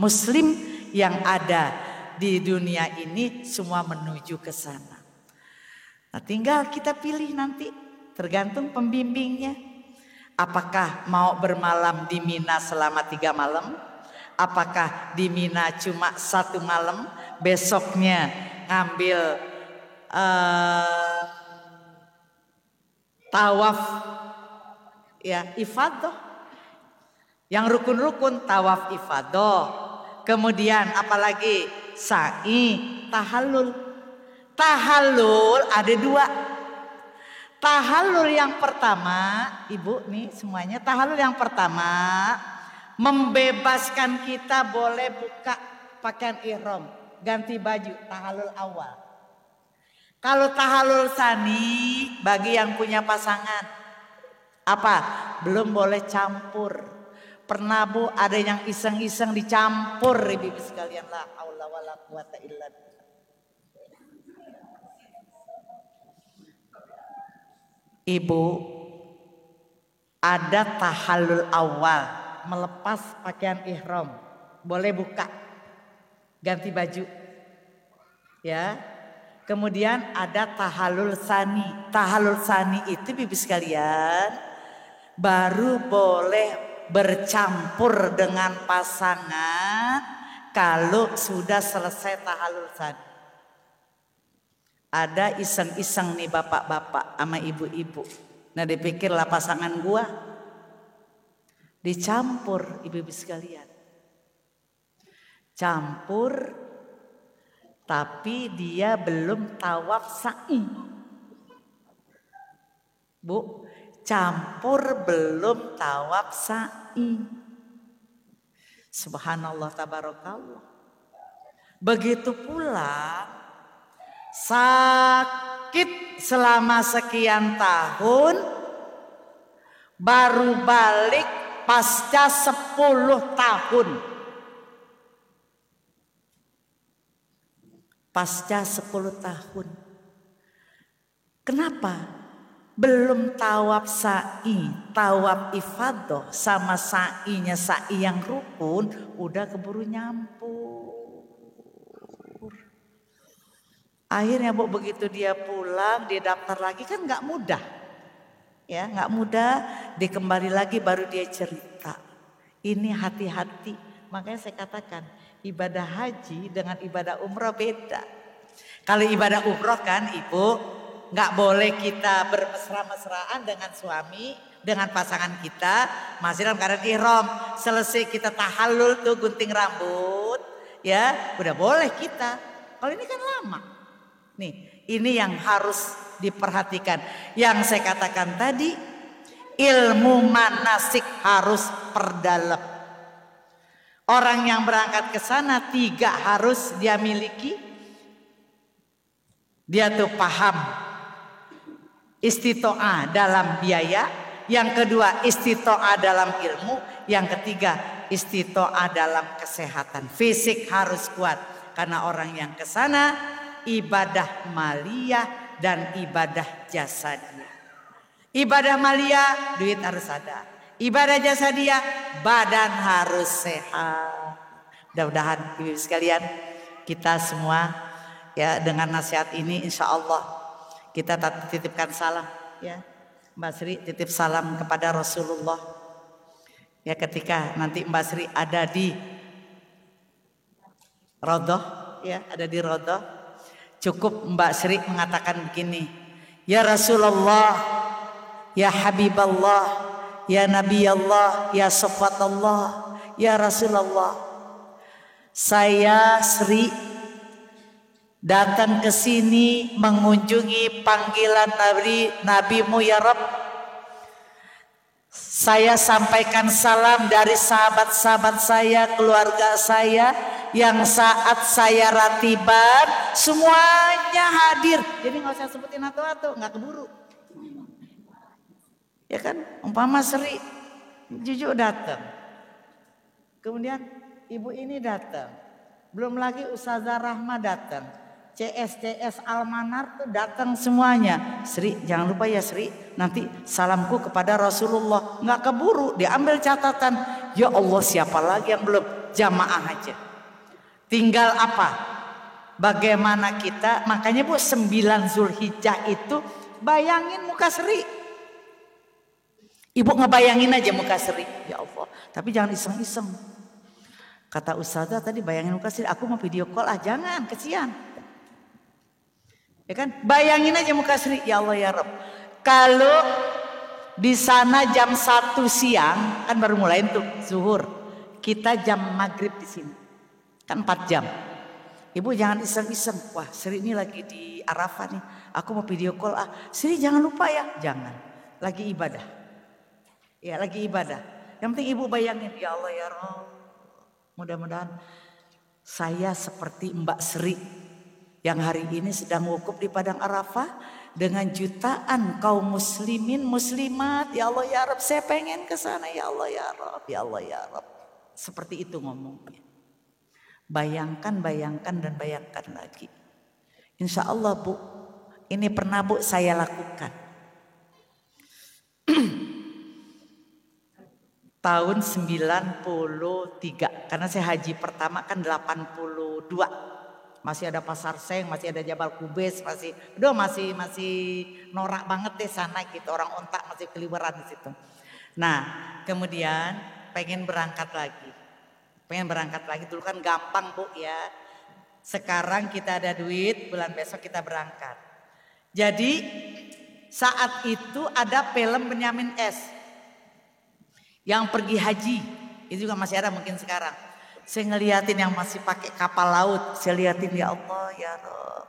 muslim yang ada di dunia ini semua menuju ke sana. Nah, tinggal kita pilih nanti, tergantung pembimbingnya. Apakah mau bermalam di Mina selama 3 malam? Apakah di Mina cuma 1 malam, besoknya ngambil tawaf ya ifadah, yang rukun-rukun tawaf ifadah, kemudian apalagi sa'i, tahallul. Tahallul ada 2. Tahallul yang pertama, ibu nih semuanya, tahallul yang pertama membebaskan kita boleh buka pakaian ihram, ganti baju, tahallul awal. Kalau tahallul tsani bagi yang punya pasangan, apa? Belum boleh campur. Pernah Bu ada yang iseng-iseng dicampur, ibu sekalian, la haula wala quwata illa billah. Ibu, ada tahallul awal, melepas pakaian ihram, boleh buka, ganti baju, ya. Kemudian ada tahallul tsani. Tahallul tsani itu bibi sekalian baru boleh bercampur dengan pasangan kalau sudah selesai tahallul tsani. Ada iseng-iseng nih bapak-bapak sama ibu-ibu. Nah, dipikirlah pasangan gua, dicampur ibu-ibu sekalian. Campur tapi dia belum tawaf sa'i. Bu, campur belum tawaf sa'i. Subhanallah tabarakallah. Begitu pula sakit selama sekian tahun, baru balik pasca 10 tahun. pasca 10 tahun. Kenapa? Belum tawaf sa'i, tawaf ifadah sama sa'inya sa'i yang rukun udah keburu nyampur. Akhirnya Bu, begitu dia pulang, dia daftar lagi, kan nggak mudah. Ya, nggak mudah, dia kembali lagi baru dia cerita. Ini hati-hati. Makanya saya katakan ibadah haji dengan ibadah umroh beda. Kalau ibadah umroh kan Ibu, nggak boleh kita bermesra-mesraan dengan suami, dengan pasangan kita masih dalam keadaan ihram. Selesai kita tahallul tuh gunting rambut, ya udah boleh kita. Kalau ini kan lama. Nih, ini yang harus diperhatikan. Yang saya katakan tadi, ilmu manasik harus perdalam. Orang yang berangkat ke sana 3 harus dia miliki. Dia tuh paham istito'ah dalam biaya, yang kedua istito'ah dalam ilmu, yang ketiga istito'ah dalam kesehatan. Fisik harus kuat karena orang yang ke sana ibadah maliyah dan ibadah jasadiyah. Ibadah maliyah duit harus ada. Ibadah jasadiyah badan harus sehat. Mudah-mudahan Ibu sekalian kita semua ya dengan nasihat ini insya Allah kita titipkan salam ya. Mbak Sri titip salam kepada Rasulullah. Ya ketika nanti Mbak Sri ada di Rodoh ya, ada di Rodoh, cukup Mbak Sri mengatakan begini, ya Rasulullah, ya Habiballah, ya Nabi Allah, ya Safatallah, ya Rasulullah, saya Sri datang ke sini mengunjungi panggilan Nabi-Mu ya Rabb. Saya sampaikan salam dari sahabat-sahabat saya, keluarga saya yang saat saya ratiban semuanya hadir. Jadi nggak usah sebutin atu-atu, nggak keburu. Ya kan, umpama Sri Juju datang, kemudian ibu ini datang, belum lagi Ustazah Rahma datang. CS Almanar tuh datang semuanya. Sri jangan lupa ya Sri, nanti salamku kepada Rasulullah. Nggak keburu, diambil catatan. Ya Allah siapa lagi yang belum? Jamaah aja. Tinggal apa? Bagaimana kita, makanya Bu 9 Zulhijjah itu bayangin muka Sri. Ibu ngebayangin aja muka Sri. Ya Allah, tapi jangan iseng-iseng. Kata Ustazah tadi bayangin muka Sri, aku mau video call jangan, kesian. Ya kan, bayangin aja muka Sri, ya Allah ya Rabb. Kalau di sana jam 1 siang kan baru mulai tuh zuhur, kita jam maghrib di sini, kan 4 jam. Ibu jangan iseng-iseng, wah Sri ini lagi di Arafah nih, aku mau video call Sri jangan lupa ya, jangan, lagi ibadah. Ya lagi ibadah. Yang penting ibu bayangin, ya Allah ya Rabb, mudah-mudahan saya seperti Mbak Sri yang hari ini sedang wukuf di Padang Arafah dengan jutaan kaum muslimin muslimat. Ya Allah ya Rabb, saya pengen ke sana ya Allah ya Rabb, ya Allah ya Rabb. Seperti itu ngomongnya. Bayangkan, bayangkan dan bayangkan lagi. Insya Allah Bu, ini pernah Bu saya lakukan. Tahun 93, karena saya haji pertama kan 82. Masih ada Pasar Seng, masih ada Jabal Kubais, masih norak banget deh sana gitu, orang ontak masih keliweran di situ. Nah, kemudian pengen berangkat lagi. Dulu kan gampang Bu ya. Sekarang kita ada duit, bulan besok kita berangkat. Jadi saat itu ada film Benyamin S yang pergi haji, itu juga masih ada mungkin sekarang. Saya ngeliatin yang masih pakai kapal laut, saya liatin ya Allah ya Rabb.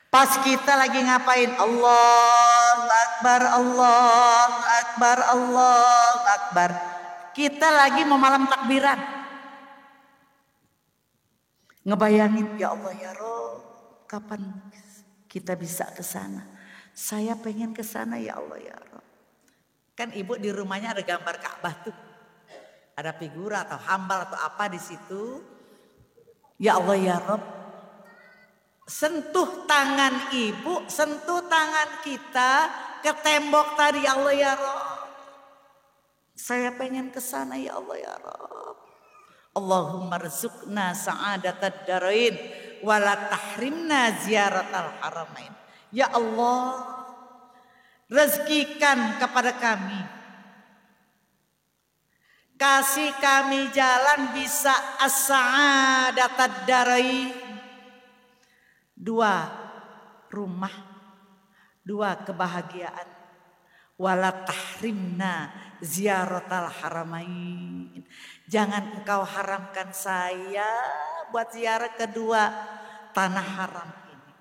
Pas kita lagi ngapain? Allahu Akbar, Allahu Akbar, Allahu Akbar. Kita lagi mau malam takbiran. Ngebayangin ya Allah ya Rabb, kapan kita bisa ke sana? Saya pengen ke sana ya Allah ya Rabb. Kan ibu di rumahnya ada gambar Ka'bah tuh. Ada figura atau hambal atau apa di situ. Ya Allah ya Rabb. sentuh tangan ibu, sentuh tangan kita ke tembok tadi. Ya Allah ya Rabb, saya pengen ke sana ya Allah ya Rabb. Allahumma rizukna sa'adatad darain wala tahrimna ziyaratal haramain. Ya Allah, rezekikan kepada kami, kasih kami jalan bisa as-sa'adatad darain, 2 rumah, 2 kebahagiaan, wala tahrimna ziyaratal haramain. Jangan engkau haramkan saya buat ziarah kedua tanah haram ini.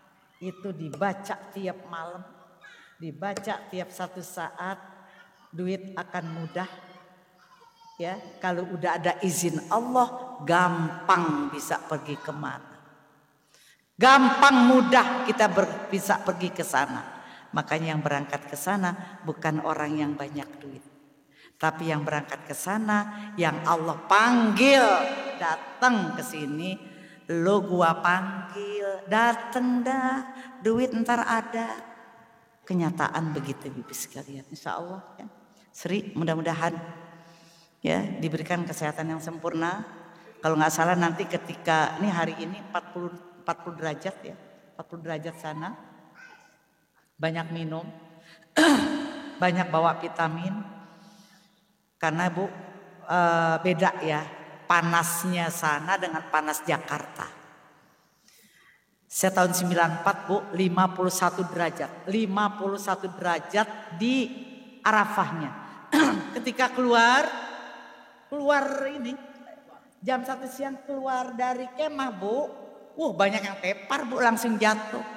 Itu dibaca tiap malam, dibaca tiap satu saat, duit akan mudah. Ya, kalau udah ada izin Allah, gampang bisa pergi kemana. Gampang mudah kita bisa pergi ke sana. Makanya yang berangkat ke sana bukan orang yang banyak duit, tapi yang berangkat ke sana yang Allah panggil datang ke sini. Lo gua panggil, dateng dah, duit ntar ada. Kenyataan begitu Bibi sekalian, insya Allah ya. Sri mudah-mudahan ya diberikan kesehatan yang sempurna. Kalau nggak salah nanti ketika ini hari ini 40 derajat ya, 40 derajat sana. Banyak minum, banyak bawa vitamin. Karena Bu beda ya panasnya sana dengan panas Jakarta. Saya tahun 94 Bu 51 derajat. 51 derajat di Arafahnya. Ketika keluar ini jam 1 siang keluar dari kemah Bu. Banyak yang tepar Bu, langsung jatuh.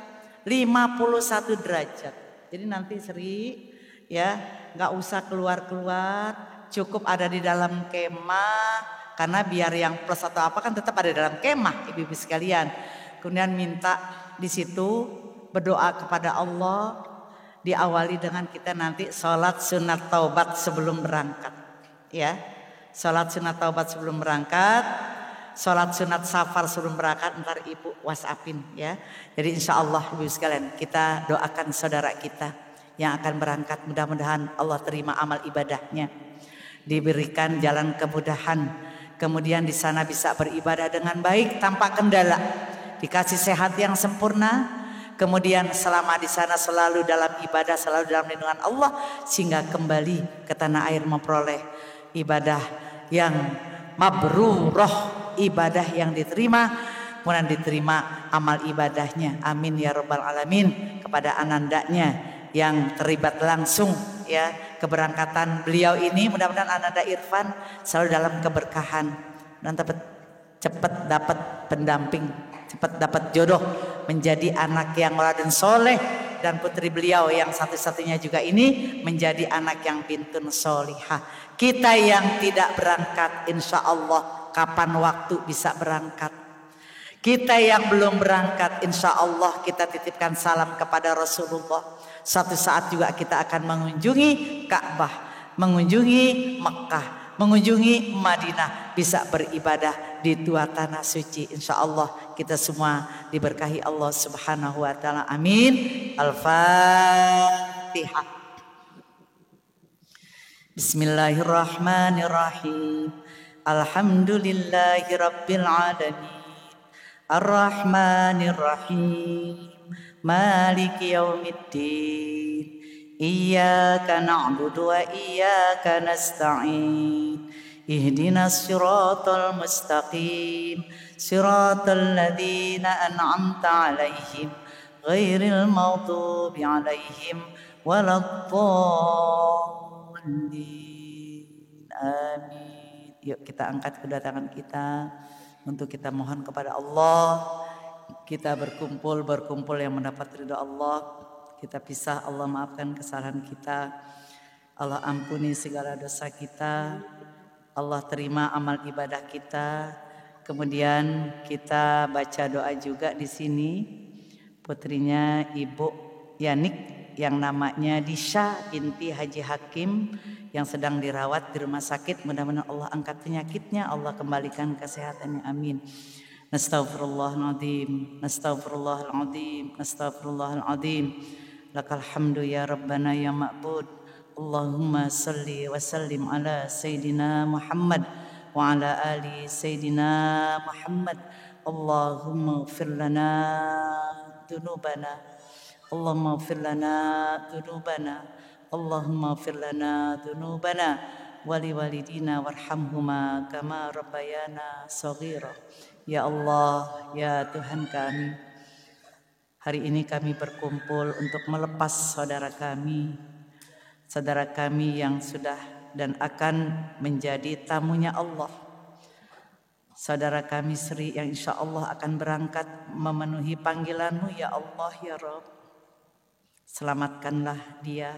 51 derajat. Jadi nanti Sri ya nggak usah keluar-keluar, cukup ada di dalam kemah, karena biar yang plus atau apa kan tetap ada dalam kemah ibu-ibu sekalian. Kemudian minta di situ berdoa kepada Allah, diawali dengan kita nanti sholat sunat taubat sebelum berangkat ya. Sholat sunat taubat sebelum berangkat, sholat sunat safar sebelum berangkat, ntar ibu whatsappin ya. Jadi insya Allah ibu sekalian kita doakan saudara kita yang akan berangkat, mudah-mudahan Allah terima amal ibadahnya, diberikan jalan kemudahan, kemudian di sana bisa beribadah dengan baik tanpa kendala, dikasih sehat yang sempurna, kemudian selama di sana selalu dalam ibadah, selalu dalam lindungan Allah, sehingga kembali ke tanah air memperoleh ibadah yang mabrurah, ibadah yang diterima, kemudian diterima amal ibadahnya. Amin ya rabbal alamin. Kepada anandanya yang terlibat langsung ya keberangkatan beliau ini, mudah-mudahan Ananda Irfan selalu dalam keberkahan dan cepat dapat pendamping, cepat dapat jodoh menjadi anak yang waladen soleh, dan putri beliau yang satu-satunya juga ini menjadi anak yang bintun solihah. Kita yang tidak berangkat insya Allah kapan waktu bisa berangkat. Kita yang belum berangkat insya Allah kita titipkan salam kepada Rasulullah. Suatu saat juga kita akan mengunjungi Ka'bah, mengunjungi Mekah, mengunjungi Madinah, bisa beribadah di dua tanah suci. Insya Allah kita semua diberkahi Allah Subhanahu wa ta'ala. Amin. Al-Fatihah. Bismillahirrahmanirrahim. Alhamdulillahi rabbil alamin. Ar-Rahmanir-Rahim. Maliki yaumiddin. Iyyaka na'budu wa iyyaka nasta'in. Ihdinas siratal mustaqim. Siratal ladzina an'amta 'alaihim ghairil maghdubi 'alaihim waladdallin. Amin. Yuk kita angkat kedua tangan kita untuk kita mohon kepada Allah. Kita berkumpul yang mendapat ridha Allah. Kita pisah, Allah maafkan kesalahan kita, Allah ampuni segala dosa kita, Allah terima amal ibadah kita. Kemudian kita baca doa juga di sini. Putrinya Ibu Yanik yang namanya Disha binti Haji Hakim yang sedang dirawat di rumah sakit, mudah-mudahan Allah angkat penyakitnya, Allah kembalikan kesehatannya, amin. Nastaghfirullahaladzim, nastaghfirullahaladzim, nastaghfirullahaladzim. Lakal hamdu ya Rabbana ya Ma'bud. Allahumma salli wa sallim ala Sayyidina Muhammad wa ala ali Sayyidina Muhammad. Allahumma ighfir lana dunubana, Allahumma ighfir lana dunubana, Allahumma ighfir lana dunubana wali walidina warhamhuma kama rabbayana shaghira. Ya Allah, ya Tuhan kami, hari ini kami berkumpul untuk melepas saudara kami yang sudah dan akan menjadi tamunya Allah. Saudara kami Sri yang insya Allah akan berangkat memenuhi panggilan-Mu ya Allah ya Rabb. Selamatkanlah dia.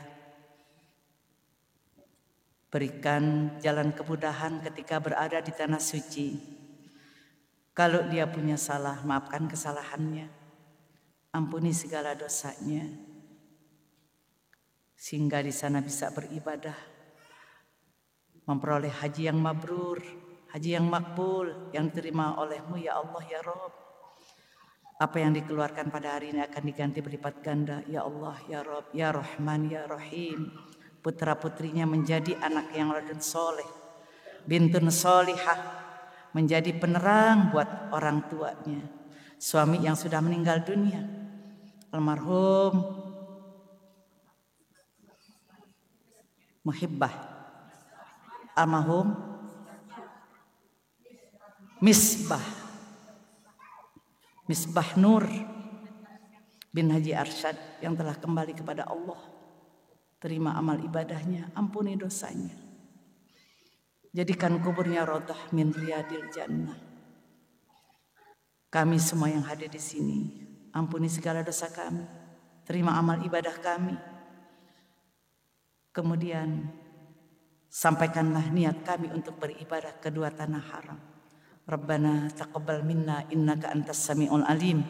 Berikan jalan kemudahan ketika berada di tanah suci. Kalau dia punya salah, maafkan kesalahannya. Ampuni segala dosanya. Sehingga di sana bisa beribadah. Memperoleh haji yang mabrur, haji yang makbul, yang diterima oleh-Mu ya Allah ya Rabb. Apa yang dikeluarkan pada hari ini akan diganti berlipat ganda ya Allah ya Rabb, ya Rahman ya Rahim. Putra putrinya menjadi anak yang radun soleh, bintun solihah, menjadi penerang buat orang tuanya. Suami yang sudah meninggal dunia, almarhum Muhibbah, almarhum Misbah Nur bin Haji Arsyad yang telah kembali kepada Allah. Terima amal ibadahnya, ampuni dosanya. Jadikan kuburnya rodah min riyadil jannah. Kami semua yang hadir di sini, ampuni segala dosa kami, terima amal ibadah kami. Kemudian sampaikanlah niat kami untuk beribadah kedua tanah haram. Rabbana taqabbal minna innaka antas samiul alim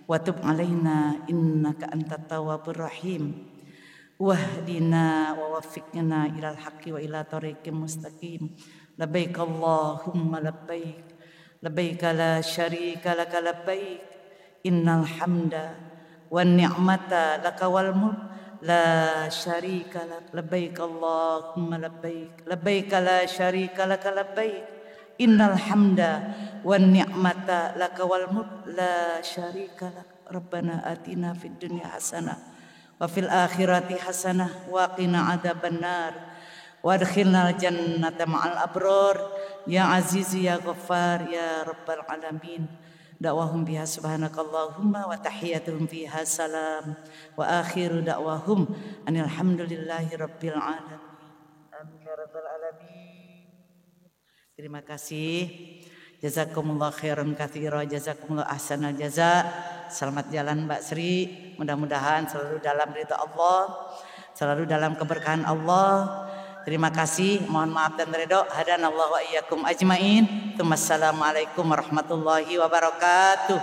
wa tub alaina innaka antat tawwabur rahim. Wahdina wa waffiqna ilal haqqi wa ila tariqim mustaqim. Labbaik Allahumma labbaik, labbaik la syarika laka labbaik, innal hamda wan ni'mata laka wal mulk la syarika lak. Labbaik Allahumma labbaik, labbaik la syarika laka labbaik, innal hamda wan ni'mata laka wal mulk la syarika lak. Rabbana atina fid dunya hasanah wa fil akhirati hasanah wa qina adzabannar wa adkhilnal jannata ma'al abrar ya aziz ya ghaffar ya rabbal alamin. Da'wahum biha subhanakallahumma wa tahiyyatuhum fiha salam wa akhiru da'wahum anil hamdulillahi rabbil alamin. Amin ya rabbal alamin. Terima kasih. Jazakumullah khairan katsira, jazakumullah ahsanal jaza. Selamat jalan Mbak Sri. Mudah-mudahan selalu dalam ridha Allah, selalu dalam keberkahan Allah. Terima kasih. Mohon maaf dan ridha. Hadanallahu wa iyyakum ajmain. Wassalamualaikum warahmatullahi wabarakatuh.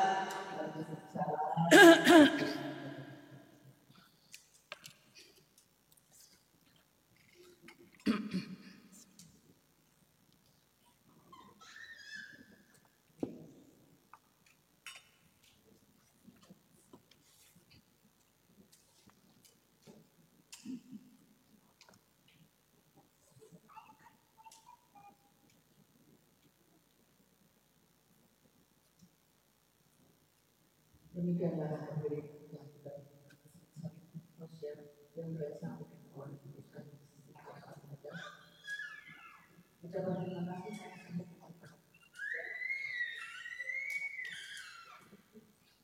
Demikianlah hadirin yang kita yang biasa ucapan terima kasih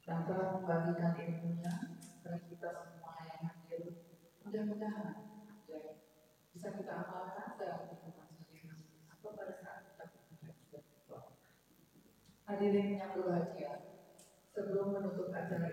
tanpa membagikan ilmunya kepada kita semua yang hadir. Mudah-mudahan bisa kita amalkan dalam kehidupan sehari-hari atau pada saat kita bekerja. Hadirin yang berbahagia, sebelum menutup acara